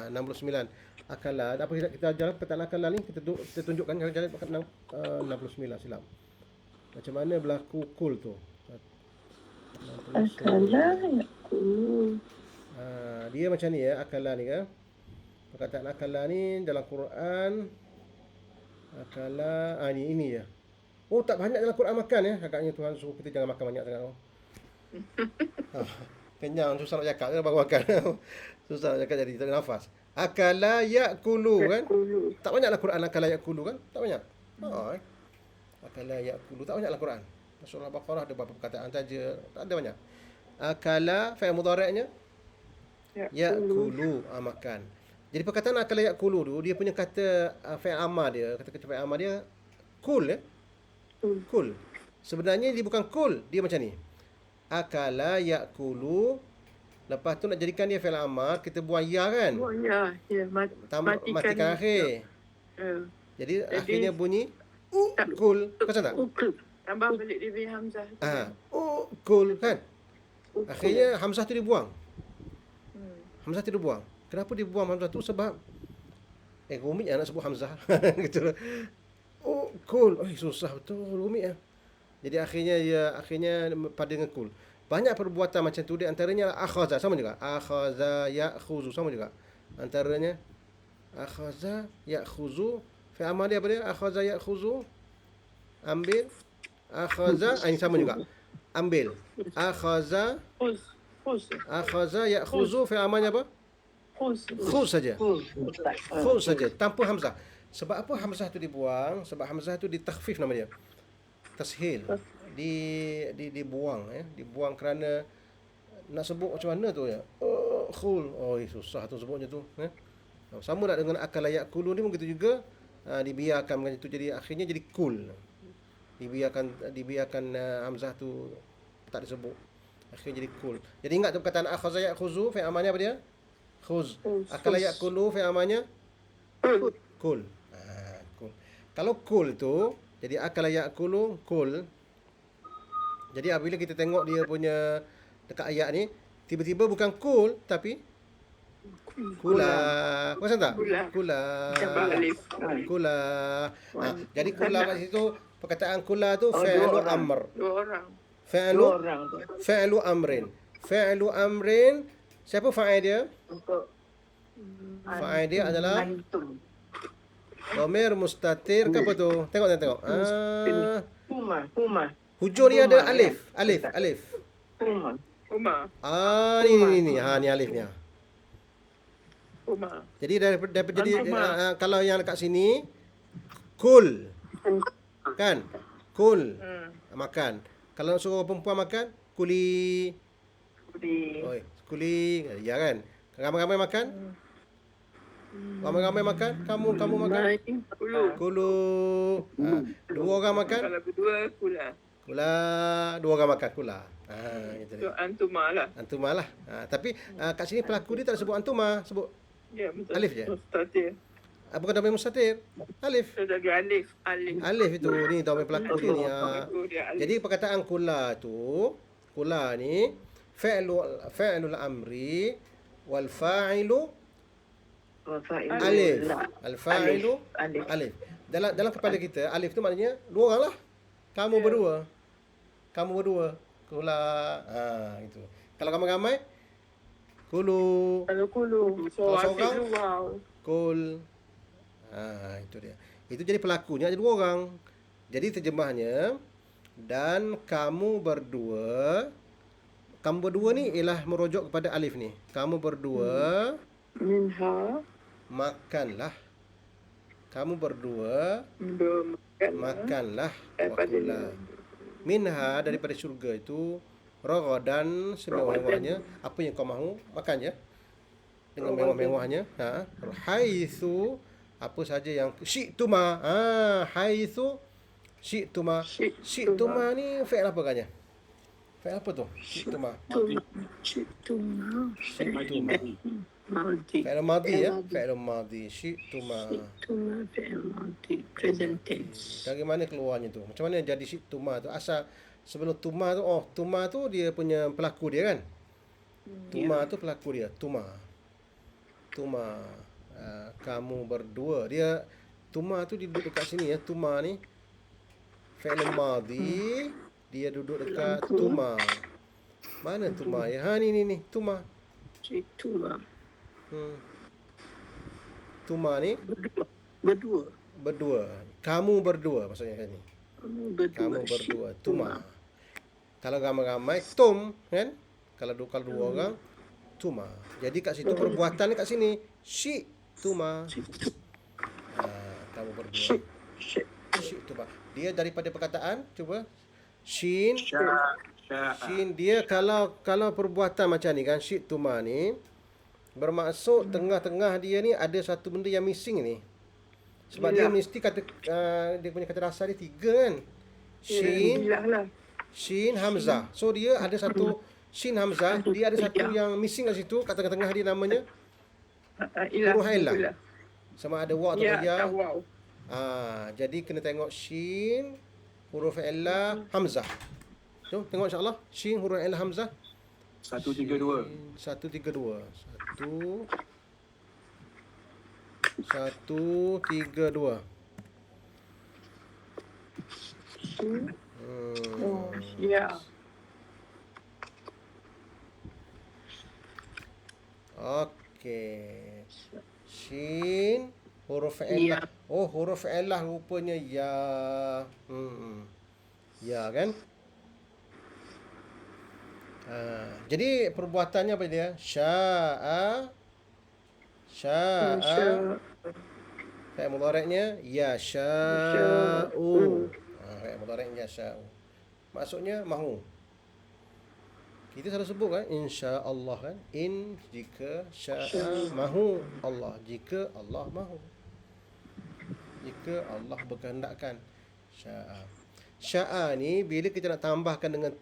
69. Akala. Apa kita ajar perkataan akala ni kita tunjukkan jalan perkataan 69 silap. Macam mana berlaku kul tu? Akala ya'kulu. Dia macam ni ya, akala ni kan. Perkataan akala ni dalam Quran akala ini ya. Oh, tak banyak dalam Quran makan ya. Agaknya Tuhan suruh kita jangan makan banyak sangat. Kenyang, susah nak cakap baru makan. Susah nak cakap jadi tak ada nafas. Akala ya'kulu kan? Tak banyaklah Quran akala ya'kulu kan? Tak banyak. Akala ya'kulu tak banyaklah Quran. Surah Al-Baqarah ada beberapa perkataan saja, tak ada banyak. Akala fi'il mudhari'nya ya'kulu, makan. Jadi perkataan akala ya'kulu tu dia punya kata fi'il amar dia, kata fi'il amar dia kul ya. Kul. Sebenarnya dia bukan kul, dia macam ni. Akala ya'kulu. Lepas tu nak jadikan dia fi'il amar, kita buang ya kan? Buang ya. Matikan akhir. Jadi akhirnya bunyi kul. Pasal tak? Tambah balik dia beri hamzah. Kul kan? Akhirnya hamzah tu dibuang. Hamzah tu dibuang. Kenapa dia buang hamzah tu? Sebab rumit nak sebut hamzah. Gitu. Kul. Susah betul, rumit ya. Jadi akhirnya pada dengan kul. Banyak perbuatan macam tu, di antaranya akhaza sama juga. Akhaza ya'khuzu sama juga. Antaranya akhaza ya'khuzu Fi'il amar dia apa dia? Akhaza ya'khuzu. Ambil. Akhaza, ini sama juga. Ambil. Akhaza, Khuz. Khuz. akhaza ya'khuzu, fi'il amarnya apa? Khuz. Khuz saja. Ustaz. Khuz saja, tanpa hamzah. Sebab apa hamzah tu dibuang? Sebab hamzah tu ditakhfif nama dia. Tashil. Dibuang dibuang kerana nak sebut macam mana tu ya. Khul. Oh, susah tu sebutnya tu, Sama tak dengan akal layak kulu ni pun begitu juga. Dibiarkan macam itu, jadi akhirnya jadi kul. Dibiarkan hamzah tu tak disebut. Akhirnya jadi kul. Jadi ingat tu perkataan akhaza ya'khuzu, fi'il amalnya apa dia? Khuz. Akal layak kulu, fi'il amalnya kul. Kul. Kalau kul tu jadi akal layak kulu, kul. Jadi apabila kita tengok dia punya dekat ayat ni, tiba-tiba bukan kul tapi kula. Perasan tak? Kula. Jabal alif. Kula. Jadi kula kat situ, perkataan kula tu fi'lu amr. 2 orang. Fi'lu 2 orang tu. fi'lu amrin. Fi'lu amrin, siapa fa'il dia? Untuk Fa'il dia adalah antum. dhamir mustatir ke apa tu? Tengok. Huma. Hujung dia ada alif. Huma. Umar. Ni alif ni. Umar. Jadi daripada jadi Antuma. kalau yang dekat sini kul. Kan? Kul. Makan. Kalau suruh perempuan makan, kuli. Oi, kuli. Ya kan? Ramai-ramai makan? Ramai-ramai makan? Kamu makan? Kulu. 2 orang makan? Kalau berdua, kula. Kula. 2 orang makan kula. Gitu So, dia. antuma lah. Antuma lah. Tapi kat sini pelaku dia tak sebut antuma, sebut Ya, betul. Alif je? Mustatir. bukan dhamir mustatir. Alif. So, jadi alif. Alif itu ni dhamir pelaku dia ni. Pelaku dia alif. Jadi perkataan kula tu, kula ni fi'lul amri wal fa'ilu alif. Al fa'ilu alif. Dalam kepala kita alif tu maknanya 2 orang lah. Kamu berdua. Kula. Itu. Kalau ramai-ramai kulu. Kalau kulu. So, Kalau seorang? asyik wow. Kul. Itu dia. Itu jadi pelakunya ada 2 orang. Jadi terjemahnya, dan kamu berdua ni ialah merujuk kepada alif ni. Kamu berdua Minha. makanlah. Kamu berdua makanlah. Wakula. Minha, daripada syurga itu, ragadan semewah-mewahnya. Apa yang kau mahu, makan je. Dengan mewah-mewahnya. Haitsu, apa saja yang syi'tuma. Haitsu syi'tuma. Syi'tuma ni fi'il apa katnya? Fi'il apa tu? Syi'tuma. Fi'il madhi ya. Fi'il madhi. Syi'tuma. Present tense. Dari mana keluarnya tu? Macam mana jadi syi'tuma tu? Asal sebelum tuma tu, tuma tu dia punya pelaku dia kan? Tuma tu pelaku dia. Tuma. Kamu berdua. Dia tuma tu dia duduk dekat sini ya. Tuma ni fi'il madhi, dia duduk dekat tuma. Mana tuma ya? Ni tuma. Tuma ni berdua. Kamu berdua maksudnya kan ni. Kamu berdua. Tuma. Kalau ramai-ramai tum kan? Kalau 2 orang tuma. Jadi kat situ perbuatan ni kat sini syi tuma. Kamu berdua. Syi tuma. Dia daripada perkataan cuba shin dia kalau perbuatan macam ni kan syi tuma ni bermaksud tengah-tengah dia ni ada satu benda yang missing ni. Sebab dia mesti kata dia punya kata dasar dia 3 kan. Shin hamzah. So dia ada satu shin hamzah, dia ada satu yang missing kat situ kat tengah-tengah dia namanya huruf ilah. Sama ada wa atau ya. Jadi kena tengok shin huruf ilah hamzah. Jom tengok insya-Allah. Shin huruf ilah hamzah. 132. 132. 132. Ya. Okey. Shin Huruf illah. Oh, huruf illah rupanya ya. Ya kan? Jadi perbuatannya apa dia? Sya'a. Fi'il mudhari'nya yasha'u. Fi'il mudhari'nya yasha'u. Maksudnya mahu. Kita selalu sebut kan insya-Allah kan. In jika sya'a mahu Allah. Jika Allah mahu. Jika Allah berkehendakkan. Sya'a ni bila kita nak tambahkan dengan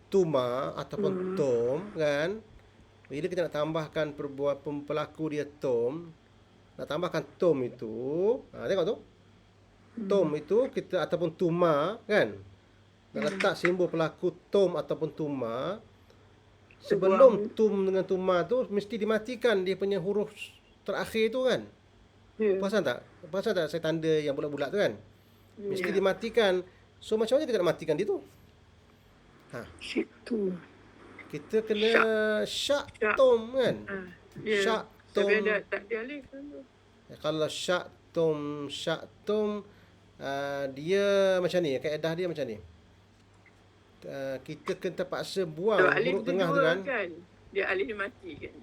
tuma ataupun tom kan. Bila kita nak tambahkan pelaku dia tom, nak tambahkan tom itu, tengok tu. Tom itu kita ataupun tuma kan. Nak letak simbol pelaku tom ataupun tuma. Sebelum tum dengan tuma tu mesti dimatikan dia punya huruf terakhir tu kan. Perasan tak? Perasan tak saya tanda yang bulat-bulat tu kan? Mesti dimatikan. So macam mana kita nak matikan dia tu? Situ. Kita kena syak tom kan? Syak tom. Tapi ada tak ada alif kan tu. Kalau syak tom dia macam ni, kaedah dia macam ni. Kita kena terpaksa buang huruf tengah tu kan. Dia alif mati kan.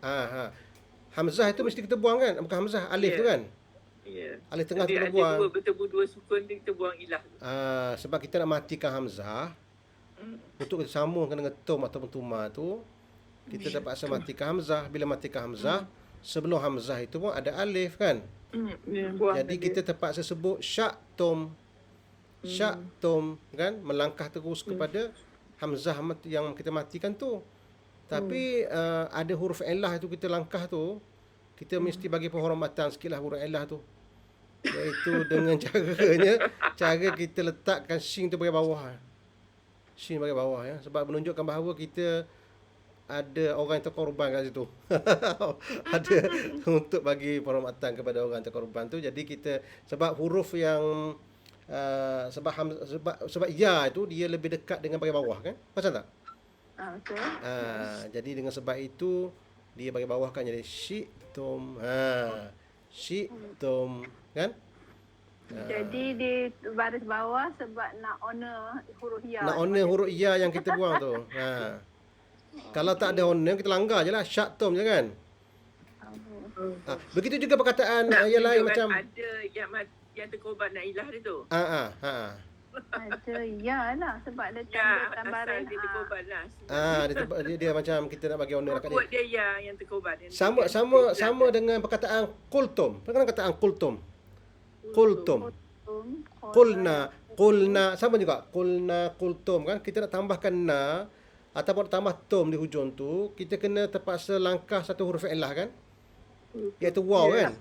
Hamzah itu mesti kita buang kan? Bukan hamzah, alif tu kan? Ya. Alif tengah tu kita Dia buang. ada bertemu dua sukun tu kita buang ilah. Sebab kita nak matikan hamzah. Untuk kita sambungkan dengan tom ataupun tuma tu, kita terpaksa matikan hamzah. Bila matikan hamzah, sebelum hamzah itu pun ada alif kan? Jadi kita terpaksa sebut syak tom. Syak tom kan? Melangkah terus kepada hamzah yang kita matikan tu. Tapi ada huruf illah tu kita langkah tu, kita mesti bagi penghormatan sikitlah huruf illah tu. Iaitu dengan cara kita letakkan shin tu bahagian bawah. Shin bahagian bawah ya. Sebab menunjukkan bahawa kita ada orang yang terkorban kat situ. Ada untuk bagi penghormatan kepada orang yang terkorban tu. Jadi kita sebab huruf yang sebab ya itu dia lebih dekat dengan bahagian bawah kan? Perasan tak? Betul. Jadi dengan sebab itu dia bahagian bawah kan jadi syi'tum. Syi'tum kan? Jadi di baris bawah sebab nak honor huruf ya. Nak honor huruf ya yang kita buang tu. Kalau tak ada honor kita langgar je lah. Syi'tum je kan? Begitu juga perkataan yang lain macam ada yang terkorban nak ilah dia tu. Ada ya lah sebab ada tanda tambahan. Dia terkorban lah. Dia macam kita nak bagi honor kat dia. Buat dia yang terkorban. Sama dengan perkataan kultum. Perkataan kataan kultum. Kultum. Qulna sama juga. Qulna kultum kan kita nak tambahkan na ataupun tambah tom di hujung tu, kita kena terpaksa langkah satu huruf illah kan? Iaitu waw kan?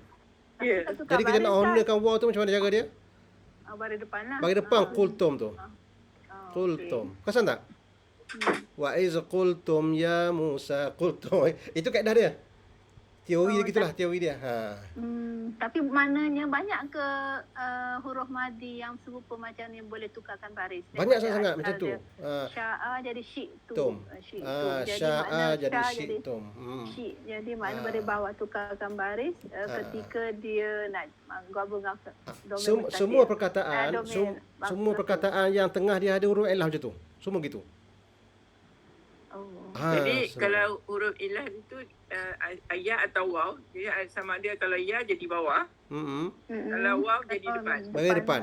Jadi kita nak honorkan waw tu macam mana cara dia? Baris depan lah. Bagi depan kultum tu. Kultum. Perasan tak? Wa iz qultum ya Musa qultum. Itu kaedah dia. Teori dia gitulah, teori dia. Tapi maknanya banyak ke huruf madi yang serupa macam ni boleh tukarkan baris? Banyak sangat macam tu. Sya'a jadi syi'tum. Tum. Sya'a jadi syi'tum. Jadi makna baris bawah tukarkan baris ketika dia nak gabung domain semua perkataan semua perkataan yang tengah dia ada huruf illah macam tu. Semua gitu. Jadi kalau huruf ilah itu ayat atau waw, jadi sama dia kalau ya jadi bawah, kalau waw jadi depan. Bagi depan.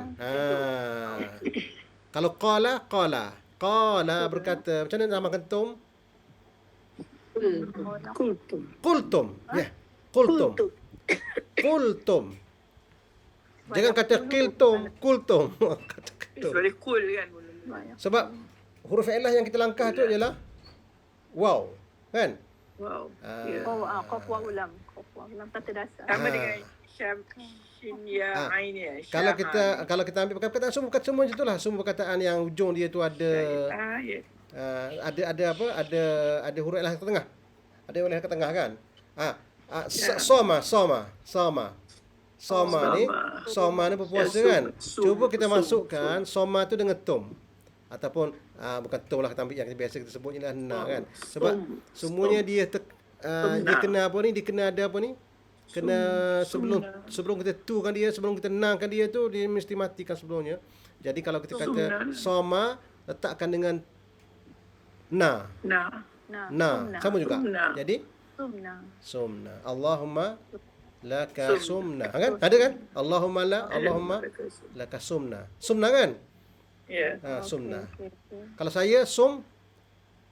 Kalau qala berkata, macam mana namakan tum? Qultum. Ya. Qultum. Jangan kata qiltum, qultum. Kata qiltum. Boleh cool kan. Sebab huruf illah yang kita langkah tu ialah wow, kan? Wow. Qaf wa ulam. Kata dasar. Sama dengan shin ya ain ya. Kalau kita ambil perkataan semua macam itulah. Semua perkataan yang ujung dia tu ada ada apa? Ada huruf illah kat tengah. Ada huruf illah kat tengah kan? Soma ni berpuasa kan? Cuba kita masukkan soma tu dengan tom. Ataupun bukan tom lah yang biasa kita sebut ialah na kan. Sebab semuanya dia dia kena apa ni? Dia kena ada apa ni? kena sebelum kita tukan dia, sebelum kita nangkan dia tu, dia mesti matikan sebelumnya. Jadi kalau kita kata soma, letakkan dengan na. Sama juga. Jadi sumna. Allahumma laka sumna. Kan? Ada kan? Allahumma laka sumna. Sumna kan? Ya. Sumna. Okay. Kalau saya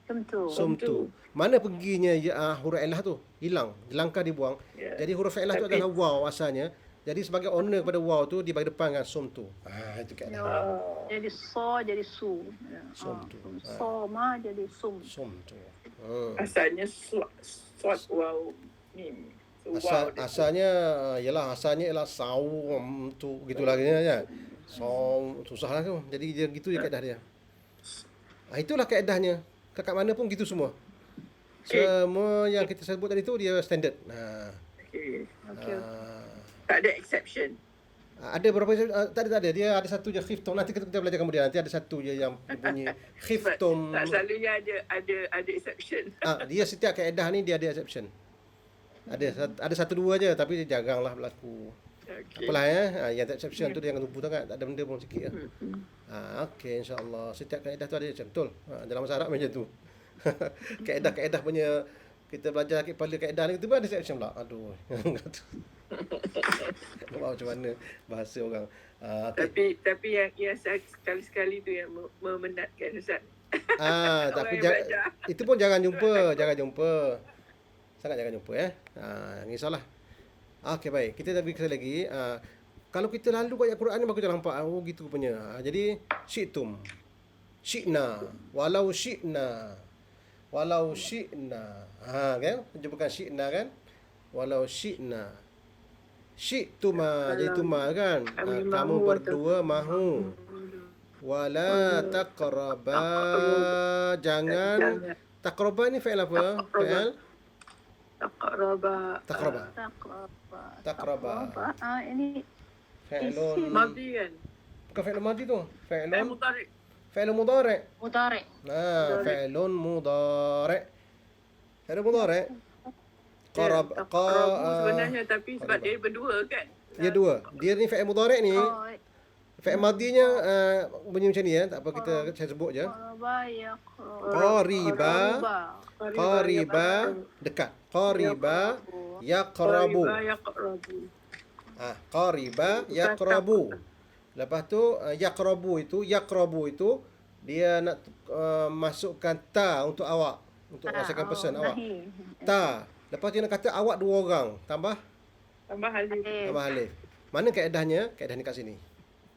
Sumtu. sumtu. Mana perginya huruf ilah tu? Hilang. Jelangkah dibuang. Jadi huruf ilah tu adalah waw asalnya. Jadi sebagai honor kepada waw tu di bagi depan kan sumtu. Itu kaedah. Jadi so jadi su. Sumtu. Soma jadi sum. Sumtu. Asalnya swat waw mim. Asalnya ialah saum tu gitulah kan. Saum susahlah tu. Jadi dia gitu je kaedah dia. Itulah kaedahnya. Kat mana pun gitu semua. Semua yang kita sebut tadi tu dia standard. Okay. Okay. Tak ada exception. Ada berapa tak ada. Dia ada satu je khiftum. Nanti kita belajar kemudian. Nanti ada satu je yang bunyi khiftum. Tak selalunya ada exception. Dia setiap kaedah ni dia ada exception. Ada satu dua je tapi dia jaranglah berlaku. Okay. Apalah yang tak exception tu dia jangan tumpu sangat. Tak ada benda pun sikit. Okey, insya-Allah. Setiap kaedah tu ada exception. Betul. Dalam bahasa Arab macam tu. Kaedah-kaedah punya kita belajar pada kaedah ni tu pun ada exception pula. Aduh. Macam mana bahasa orang. Okay. Tapi yang sekali-sekali tu yang memenatkan Ustaz. Tapi itu pun jangan jumpa. Sangat jangan jumpa risaulah. Okey, baik. Kita dah beritahu lagi. Kalau kita lalu baca Quran ni baru kita nampak gitu rupanya. Jadi syi'tum, syi'na, walau syi'na. Kan? Jumpakan syi'na kan? Walau syi'na. Syi'tuma, jadi tuma kan? Kamu berdua mahu. Wala taqraba, jangan. Taqraba ni fi'il apa? Fi'il Taqraba. Ini Fi'lun Madhi kan? bukan fi'lun madhi tu. Mudhari'. Fi'lun mudhari'. Mudhari. Fi'lun mudhari'. Fi'lun mudhari'. Sebenarnya tapi sebab dia berdua kan? Dia dua. Dia ni fi'il mudhari' ni. Fi'il madhinya bunyi macam ni tak apa saya sebut je. Qariba dekat. Qariba yaqrabu. Qariba yaqrabu. Lepas tu yaqrabu itu dia nak masukkan ta untuk awak, untuk rasakan pesan awak. Ta. Lepas tu dia nak kata awak dua orang, tambah alif. Mana kaedahnya? Kaedah ni kat sini.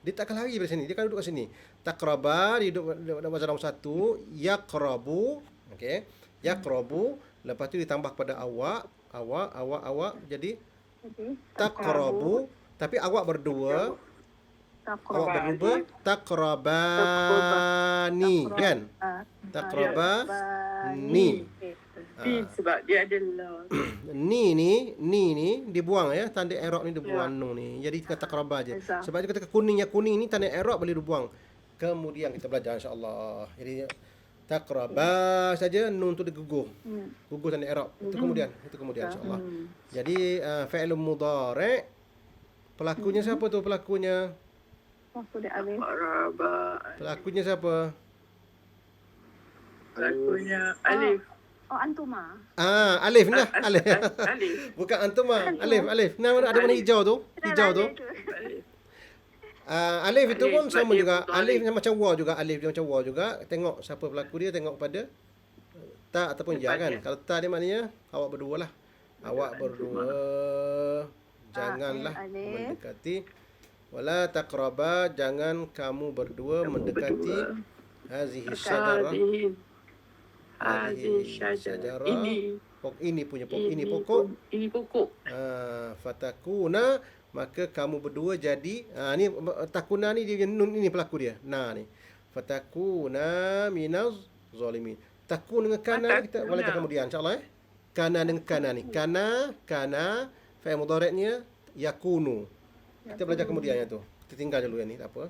Dia takkan lari dari sini, dia akan duduk kat sini. Taqraba, dia duduk dalam nombor satu. Yaqrabu, okey. Yaqrabu, lepas tu ditambah kepada awak. Jadi taqrabu, tapi awak berdua. Taqrabani, kan? Taqrabani. Sebab dia ada la. Ni dibuang ya, tanda i'rab ni dibuang nun ni. Jadi kita taqraba je. Sebab dia kata kuning ni tanda i'rab boleh dibuang. Kemudian kita belajar insya-Allah. Jadi taqraba saja nun tu digugur. Gugur tanda i'rab. Itu kemudian insya-Allah. Jadi fi'il mudhari' pelakunya siapa tu pelakunya? Pelakunya siapa? Pelakunya alif. Antuma. Alif nah. Alif. Alif. Bukan antuma. Alif. Nah, ada warna hijau tu. Alif itu pun sama juga. Alif macam waw juga. Alif dia macam waw juga. Tengok siapa pelaku dia, tengok pada ta ataupun ya kan. Kalau ta dia maknanya awak berdua lah. Awak berdua. Janganlah mendekati. Wala taqraba, jangan kamu berdua mendekati hazihi syajarah. Syajarah. Ini pokok. Fatakuna, maka kamu berdua jadi ni takuna ni dia nun ini pelaku dia. Ni. Fatakuna minaz zalimin. Takun dengan kana kita belajar kemudian insya-Allah Kana dengan kana ni. Kana fi'il mudhari'nya yakunu. Kita belajar kemudiannya tu. Kita tinggal dulu yang ni tak apa.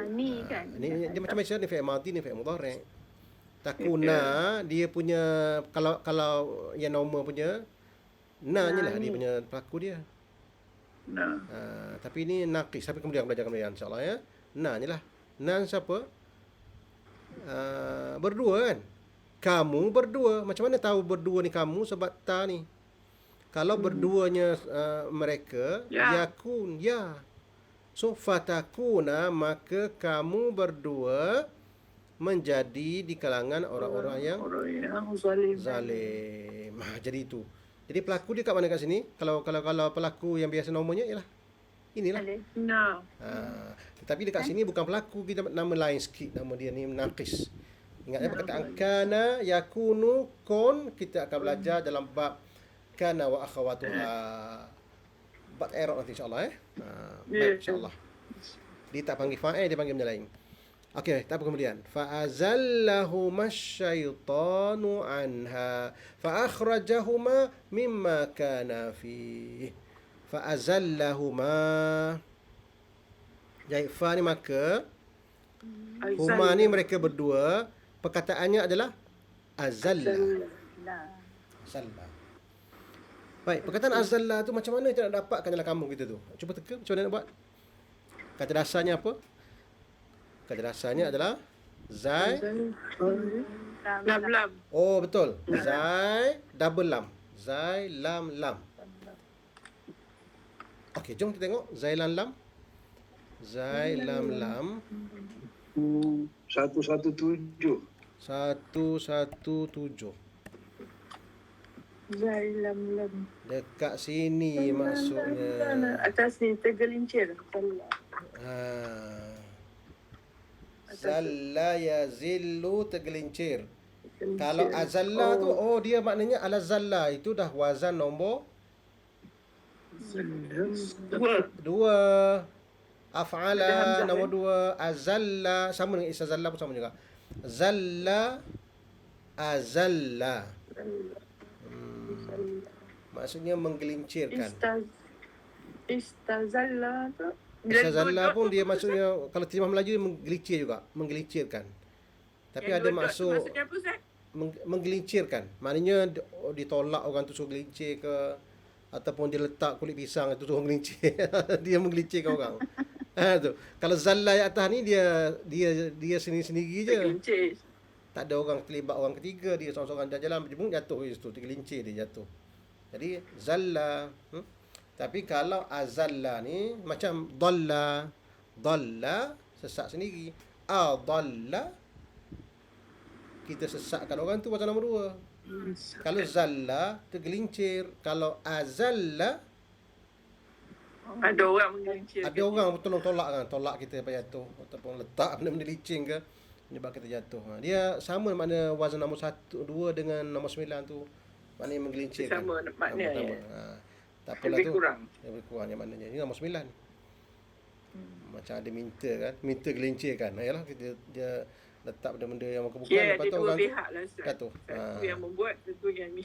Ni kan. Ni dia macam-macam ni fi'il madhi ni fi'il mudhari'. Takuna dia punya kalau yang normal punya Na ni lah dia punya pelaku dia. Nah. Tapi ini naqis. Tapi kemudian belajar insya-Allah ya. Na ni lah. Na siapa? Berdua kan? Kamu berdua. Macam mana tahu berdua ni kamu sebab ta ni? Kalau berduanya mereka, yakun, ya. So, fatakuna, maka kamu berdua menjadi di kalangan orang-orang yang zalim. Jadi itu. Jadi pelaku dia kat mana kat sini? Kalau pelaku yang biasa namanya ialah inilah. Nah. Tetapi dekat sini bukan pelaku, kita nama lain sikit, nama dia ni naqis. Ingat perkataan kana yakunu kun, kita akan belajar dalam bab kana wa akhawatuha. Bab Arab nanti insya-Allah baik insya-Allah. Dia tak panggil fa'il, dia panggil benda lain. Okey, tak apa kemudian. Fa'azallahuma asyaitanu anha fa'akhrajahuma mimma kana fihi. Fa'azallahuma. Jadi fa ni maka huma ni mereka berdua, perkataannya adalah azalla. Azalla. Baik, perkataan azalla tu macam mana kita nak dapatkan dalam kamus kita tu? Cuba teka macam mana nak buat? Kata dasarnya apa? Kata dasarnya adalah zai lam. Oh, betul. Zai double lam. Zai lam lam. Okey, jom kita tengok zai lam lam. Zai lam lam 117. 117. Zai lam. Dekat sini maksudnya. Atas ni tergelincir. Zalla yazillu tergelincir. Kalau azalla tu dia maknanya ala zalla, itu dah wazan nombor 2. Af'ala nombor 2, azalla sama dengan istazalla pun sama juga. Zalla azalla. Maksudnya menggelincirkan. Istazalla tu. Istazalla pun dia maksudnya kalau terjemah Melayu menggelincir juga, menggelincirkan. Tapi ada maksud maksudnya apa, Ustaz? menggelincirkan. Maknanya ditolak orang tu suruh gelincir ke, ataupun dia letak kulit pisang itu suruh gelincir. Dia menggelincirkan orang. Tu. Kalau zalla yang atas ni dia sendiri-sendiri je. Tergelincir. Tak ada orang terlibat orang ketiga, dia seorang-seorang jalan berjumpa jatuh di situ, tergelincir dia jatuh. Jadi zalla. Tapi kalau azalla ni macam dalla sesat sendiri. Adalla kita sesatkan orang tu macam nombor 2. Kalau zalla tergelincir, kalau azalla ada orang menggelincir. ada orang tolak kita sampai jatuh, ataupun letak benda-benda licin ke menyebab kita jatuh. Dia sama makna wazan nombor 1 2 dengan nombor 9 tu. Maknanya menggelincirkan. Sama makna ya. Tak apalah Lebih tu. kurang. Lebih kurang yang maknanya. Ini nombor 9. Macam ada minta kan. Minta gelincirkan. Yalah dia letak benda-benda yang bukan lepas tu orang pihak lah, jatuh. Satu yang membuat, satu yang ni.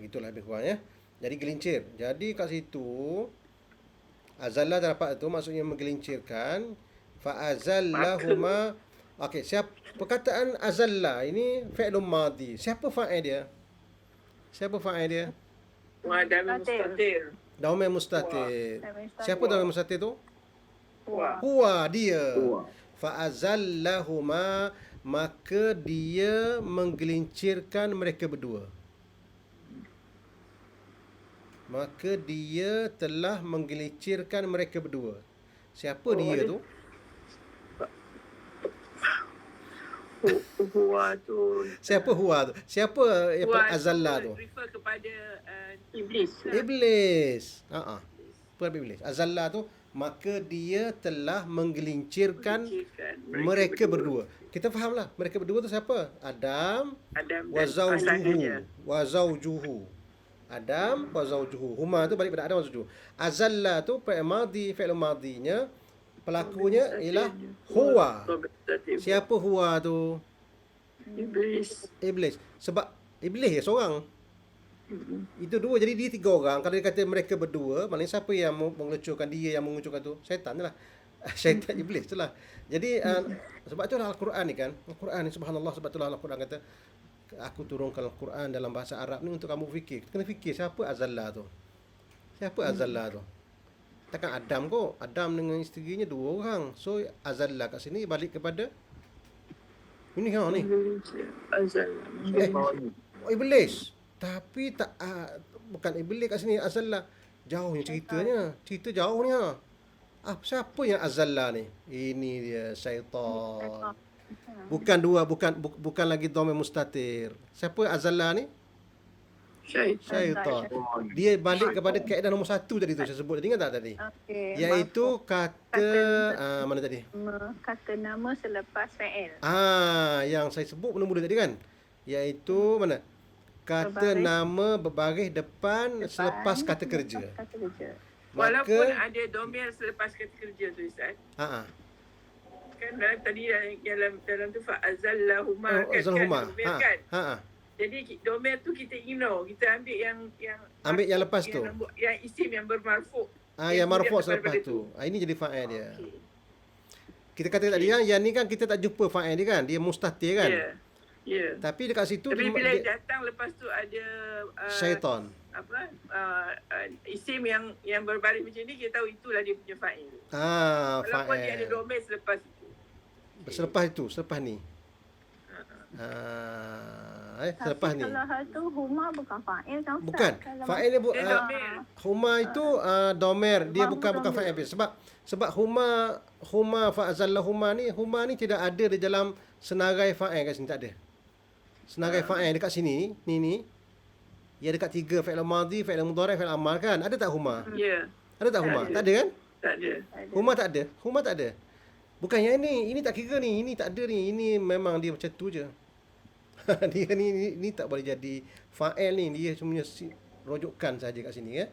Gitulah lebih kurang ya. Jadi gelincir. Jadi kat situ azalla dapat tu maksudnya menggelincirkan. Fa azallahuma. Okey, perkataan azalla ini fi'lun madhi. Siapa fa'il dia? Muadam mustatir. Daumir mustatir. Siapa daumir mustatir tu? Huwa dia. Fa'azallahuma, maka dia menggelincirkan mereka berdua. Maka dia telah menggelincirkan mereka berdua. Siapa dia tu? Huwa tu. Siapa huwa tu? Siapa azalla tu? Refer kepada iblis. Iblis. Iblis. Azalla tu maka dia telah menggelincirkan mereka berdua. Kita fahamlah mereka berdua tu siapa? Adam wa zawjuhu. Adam wa zawjuhu. Huma tu balik pada Adam wa zawjuhu. Azalla tu fi'il madhi, fi'il madhinya pelakunya ialah huwa. Siapa huwa tu? Iblis. Sebab iblis dia seorang. Itu dua, jadi dia 3 orang. Kalau dia kata mereka berdua, maknanya siapa yang mengelucurkan dia, yang mengucurkan tu? Syaitan lah. Syaitan iblis tu lah. Jadi sebab itulah Al-Quran ni kan. Al-Quran ni subhanallah, sebab itulah Al-Quran kata aku turunkan Al-Quran dalam bahasa Arab ni untuk kamu fikir. Kena fikir siapa Azallah tu. Siapa Azallah tu? Takkan Adam kok. Adam dengan isterinya 2 orang. So Azallah kat sini balik kepada ini ni. Iblis. Tapi tak bukan Iblis kat sini Azallah. Jauhnya ceritanya. Cerita jauh ni ha. Siapa yang Azallah ni? Ini dia syaitan. Bukan lagi dhamir mustatir. Siapa Azallah ni? Syaitan. Dia balik kepada kaedah nombor 1 tadi tu saya sebut tadi, ingat tak tadi? Okey. Iaitu kata mana tadi? Kata nama selepas fa'il. Yang saya sebut mula tadi kan? Iaitu mana? Kata Berbaris. nama berbaris depan selepas kata kerja. Kata kerja. Walaupun ada domir selepas kata kerja tu Ustaz. Kan tadi dalam tu fa'azallahuma kan domir kan. Jadi domir tu kita ignore, kita ambil yang lepas tu. Yang isim yang bermarfu'. Yang marfu' selepas tu. Ini jadi fa'il dia. Kita kata tadi kan, yang ni kan kita tak jumpa fa'il dia kan, dia mustatir kan. Ya. Tapi dekat situ Tapi bila datang lepas tu ada syaitan. Isim yang berbaris macam ni, kita tahu itulah dia punya fa'il. Walaupun dia ada Fa'il. domir selepas itu. Selepas ni. Selepas ni. Kalau hal tu huma bukan fa'il kan Ustaz? Bukan. Kalau Fa'il ni Dia domir. huma itu domer, dia Huma bukan domer. fa'il. Sebab huma fa'azallahuma ni tidak ada di dalam senarai fa'il kat sini, tak ada. Senarai fa'il dekat sini, ni. Ya dekat 3 fi'il madhi, fi'il mudhari', fi'il amal kan. Ada tak huma? Ya. Ada tak huma? ada. Tak ada kan? Tak ada. Huma tak ada. Bukan yang ini tak kira ni. Ini tak ada ni. Ini memang dia macam tu je. Dia ni tak boleh jadi fa'il ni. Dia semuanya rojokan saja kat sini ya.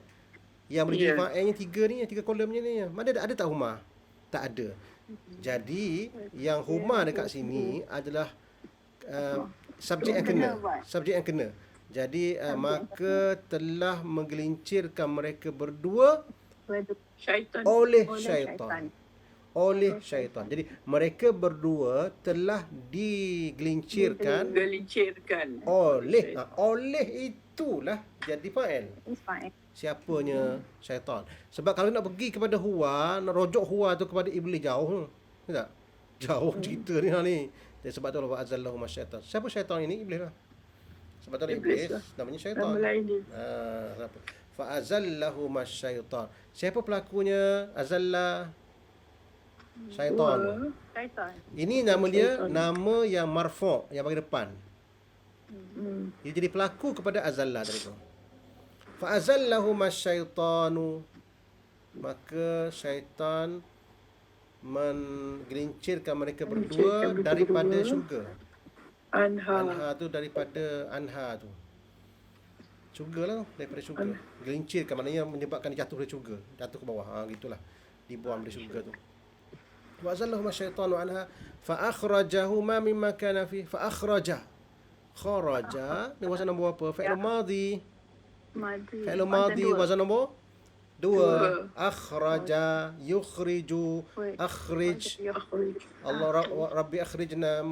Yang boleh jadi fa'ilnya 3 ni, 3 kolomnya ni. Ada tak huma? Tak ada. Jadi yang huma dekat sini adalah subjek yang kena. Subjek yang kena. Jadi maka telah menggelincirkan mereka berdua Syaitan. oleh syaitan. Oleh syaitan. Jadi mereka berdua telah digelincirkan oleh. Oleh itulah jadi fa'il. fa'il. Siapanya? Syaitan. Sebab kalau nak pergi kepada huwa, nak rojok huwa tu kepada iblis jauh. Tak? Jauh cerita ni. Jadi sebab tu Allah azallahu masyaitan. Siapa syaitan ini? Iblis lah. Sebab tu iblis namanya syaitan. Nama lain dia. Fa azallahu masyaitan. Siapa pelakunya? Azalla syaitan. Syaitan. Ini nama dia nama yang marfu', yang bagi depan. Dia jadi pelaku kepada azalla tadi tu. Fa azallahu masyaitanu, maka syaitan menggelincirkan mereka berdua daripada syurga. Anha tu daripada anha tu. Syurga lah, daripada syurga. Gelincirkan maknanya menyebabkan dia jatuh dari syurga, jatuh ke bawah. Gitulah. Dibuang dari syurga tu. Wa azallahuma syaitanu anha fa akhrajahuma mimma kana fi fa akhraja. Kharaja ni wazan nombor apa? Fi'il madhi. Fi'il madhi wazan nombor 2. Akhraja yukhriju akhrij. Allah rabbi akhrijna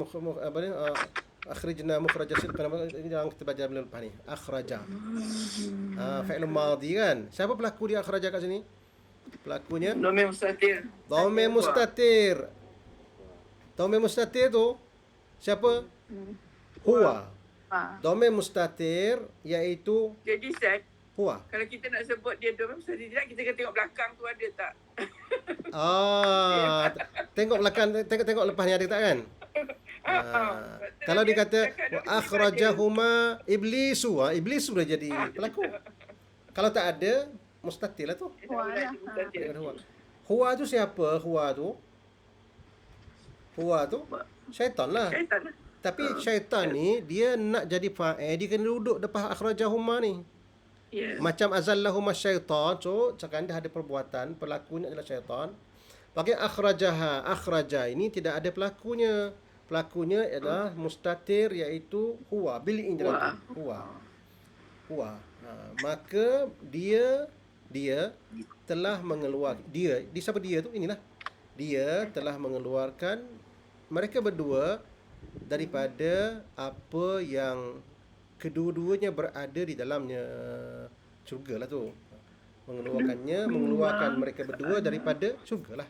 akhrijna mukhraj sidqan. Jangan kita baca bila lepas ni. Akhraja. Fi'il madhi kan? Siapa pelaku dia akhraja kat sini? Pelakunya Domir mustatir. Dhamir mustatir. Dhamir mustatir tu siapa? Huwa. Dhamir mustatir iaitu Jadi Ustaz, huwa. kalau kita nak sebut dia domir mustatir tidak, kita kena tengok belakang tu ada tak? Tengok belakang, tengok lepas ni ada tak kan? Kalau dia kata akhrajahuma iblisu, iblisu dah jadi pelaku. Kalau tak ada mustatir lah tu. Huwa tu siapa? Huwa tu syaitan lah. Syaitan lah. Tapi syaitan ni dia nak jadi fa'il, dia kena duduk depan akhrajahuma ni. Ya. Macam azallahuma syaitan. So sekarang dah ada perbuatan, pelakunya adalah syaitan. Bagi akhraja ini tidak ada pelakunya. Pelakunya adalah mustatir iaitu huwa, bil injil huwa. Maka dia telah mengeluarkan siapa dia tu? Inilah. Dia telah mengeluarkan mereka berdua daripada apa yang kedua-duanya berada di dalamnya. Syurga lah tu. Mengeluarkan mereka berdua daripada syurga lah.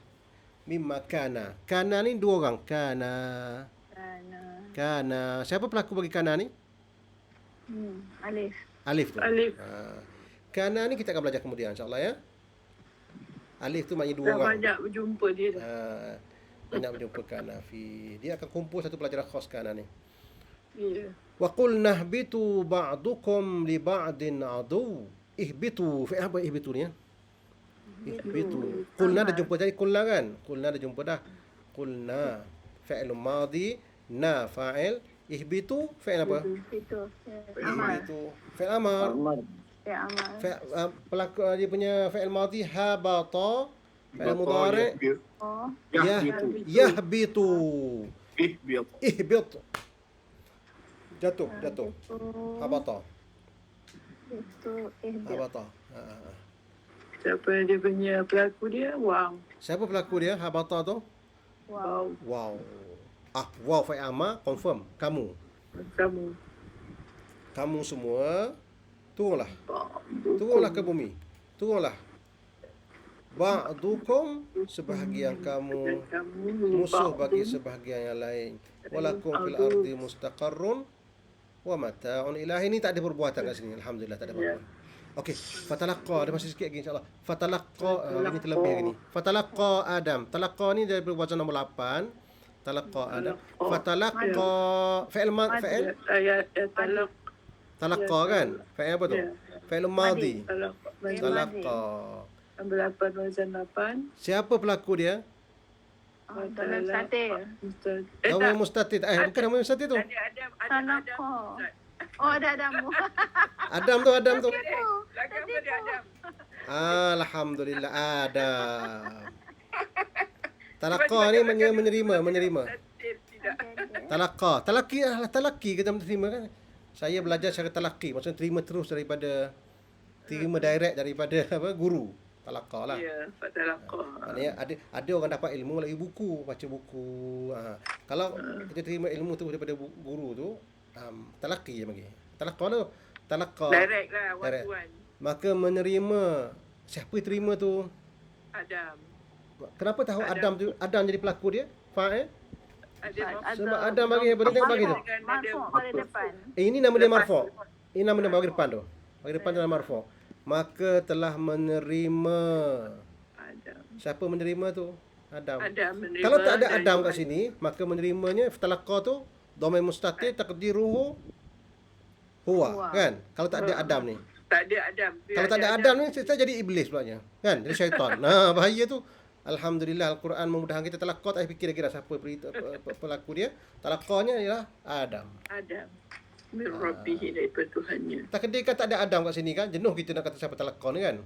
Mimma kana. Kana ni dua orang. Kana. Siapa pelaku bagi kana ni? Alif. Alif tu. Alif. Kana ni kita akan belajar kemudian insya-Allah ya. Alif tu maknanya dua Dah orang. banyak berjumpa dia. Banyak berjumpa kana dia akan kumpul satu pelajaran khas kana ni. Ya. Wa qulna ihbitu ba'dukum li ba'din adu. Ihbitu. Fi'il apa ihbitu ni ya? Ihbitu. Qulna dah jumpa jadi qulna kan? Qulna dah jumpa dah. Qulna fi'il madhi, na fa'il, ihbitu fi'il apa? Itu. Amal. Ihbitu fi'il amar. Ya, amal. Pelaku dia punya fi'il madhi habata, fi'il mudhari Oh. yahbitu. Ihbit. Ihbit. Jatuh. Habata. Itu ihbit. Habata. Siapa dia punya pelaku dia? Wow. Siapa pelaku dia? Habata tu? Wow. Wow. Wow fi'il amar confirm. Kamu semua turunlah. Turunlah ke bumi. Turunlah. Ba'dukum sebahagian kamu musuh bagi sebahagian yang lain. Walakum fil ardi mustaqarrun wa mata'un ilahi. Ini tak ada perbuatan kat sini. Alhamdulillah tak ada perbuatan. Okey, fatalaqa ada masih sikit lagi insya-Allah. Fatalaqa ini terlebih lagi ni. Fatalaqa Adam. Talaqa ni dari perbuatan nombor 8. Talaqa Adam. Fatalaqa fi'il talaq. talaqa kan? Fi'il apa tu? Fi'il madhi. Talaq. Talaqa. Nombor 8 wazan 8. Siapa pelaku dia? Dalam satir. Nama mustatir. Bukan nama mustatir tu. Adam. Talaqa. Oh, ada Adamu. Adam tu. Belakang tu dia Adam. Alhamdulillah Adam. Talaqa ni menerima. Talaki kita menerima kan. Saya belajar cara talaki, maksudnya terima terus terima direct daripada guru. Talaqa lah. Ya, talaqa. Maknanya ada orang dapat ilmu melalui buku, baca buku. Kalau kita terima ilmu tu daripada guru tu, talaki je bagi. Talaqa tu. Talaqa. Direct lah, one-to-one. Maka menerima. Siapa terima tu? Adam. Kenapa tahu Adam jadi pelaku dia? Fa'il? Sebab Ada Adam bagi apa? Tengok bagi tu. Marfu' pada depan. Ini nama dia marfu'. Ini nama dia bagi depan tu. Bagi depan tu nama marfu'. Maka telah menerima. Adam. Siapa menerima tu? Adam. Menerima. Kalau tak ada Adam kat sini, maka menerimanya talaqa tu dhamir mustatir taqdiruhu huwa, kan? Kalau tak ada Adam ni. Tak ada Adam. Kalau tak ada Adam ni kita jadi iblis pulanya. Kan? Jadi syaitan. Bahaya tu. Alhamdulillah Al-Quran memudahkan kita. Talaqa tak fikir lagi dah siapa pelaku dia. Talaqanya ialah Adam. Min Rabbihi daripada Tuhannya. Takdirkan tak ada Adam kat sini kan. Jenuh kita nak kata siapa talaqa ni kan.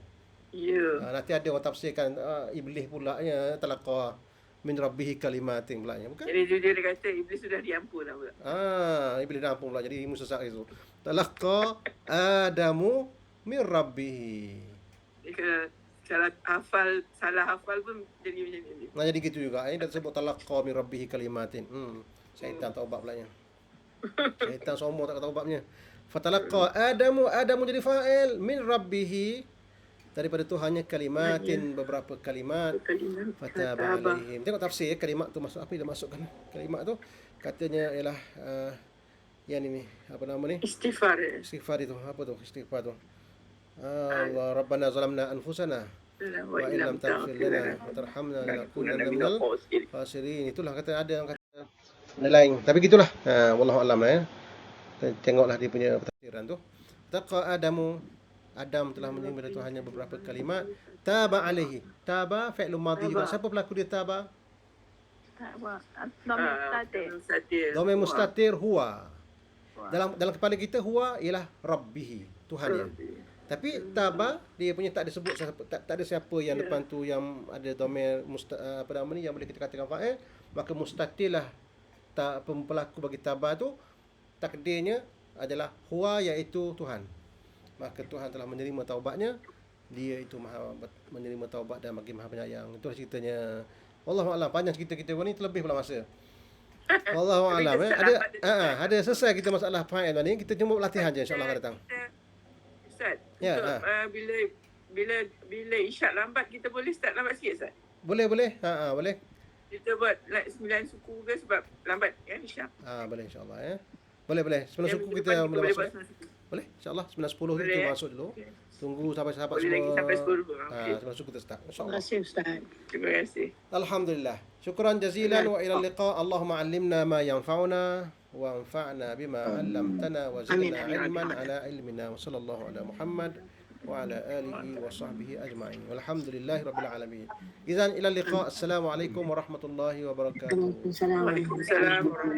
Ya. Nanti ada orang tafsirkan iblis pulanya talaqa min Rabbihi kalimatin pulanya. Bukan? Jadi dia kata iblis sudah diampun lah pula. Iblis dah ampun pula. Jadi ilmu sesat itu. Talaqa Adamu min Rabbihi. Salah hafal pun jadi macam ni. Jadi gitu juga. Ini dah sebut talaqa min Rabbihi kalimatin. Syaitan taubat pulanya. Syaitan sombong tak kata taubatnya. Fatalaqa Adamu jadi fa'il min Rabbihi daripada Tuhannya kalimatin beberapa kalimat. Fataba alaihim. Tengok tafsir kalimat tu masuk apa dia masukkan. Kalimat tu katanya ialah yang ini apa nama ni? Istighfar itu. Apa tu istighfar tu? Allah Rabbana zalamna anfusana wa in lam taghfir lana wa tarhamna lanakunanna minal khasirin. Itulah kata ada yang kata lain. Tapi gitulah. Wallahu a'lam ya. Tengoklah dia punya tafsiran tu. Taqa Adam telah menerima dari Tuhannya beberapa kalimat. Taba alaihi. Taba fi'il madhi juga. Siapa pelaku dia taba? Dhamir mustatir huwa. Dalam kepala kita huwa ialah Rabbihi, Tuhannya. Tapi taba dia punya tak disebut tak ada siapa yang depan tu yang ada dhamir apa nama ni yang boleh kita katakan fa'il, maka mustatir lah pelaku bagi taba tu takdirnya adalah huwa iaitu Tuhan. Maka Tuhan telah menerima taubatnya. Dia itu maha menerima taubat dan bagi maha penyayang. Itulah ceritanya. Wallahualam, panjang cerita kita ni terlebih pula masa. Wallahu Tapi alam dia ya. start Ada lambat dia ada selesai kita masalah fa'il ni. Kita cuma latihan je insya-Allah akan datang. Ustaz, Ya, untuk bila isyak lambat kita boleh start lambat sikit Ustaz. Boleh. Boleh. Kita buat like 9 suku ke sebab lambat kan isyak. Boleh insya-Allah ya. Boleh. Sebelum suku Minggu kita depan mula boleh masuk. buat 9 suku. Boleh insya-Allah 9.10 Boleh, kita ya? masuk dulu. Okey. Tunggu sampai sahabat Boleh semua. lagi sampai 10. Okey. Sebelum suku kita start Terima insya-Allah. kasih Ustaz. Terima kasih. Alhamdulillah. Syukran jazilan wa ila liqa. Allahumma 'allimna ma yanfa'una wa anfa'na bima 'allamtana wa Amin, zidna amin, ilman amin. ala ilmina wa sallallahu ala Muhammad wa ala alihi wa sahbihi ajma'in. Walhamdulillahi rabbil alamin. Idzan ila liqa. Assalamualaikum warahmatullahi wabarakatuh. Waalaikumsalam. Waalaikumsalam warahmatullahi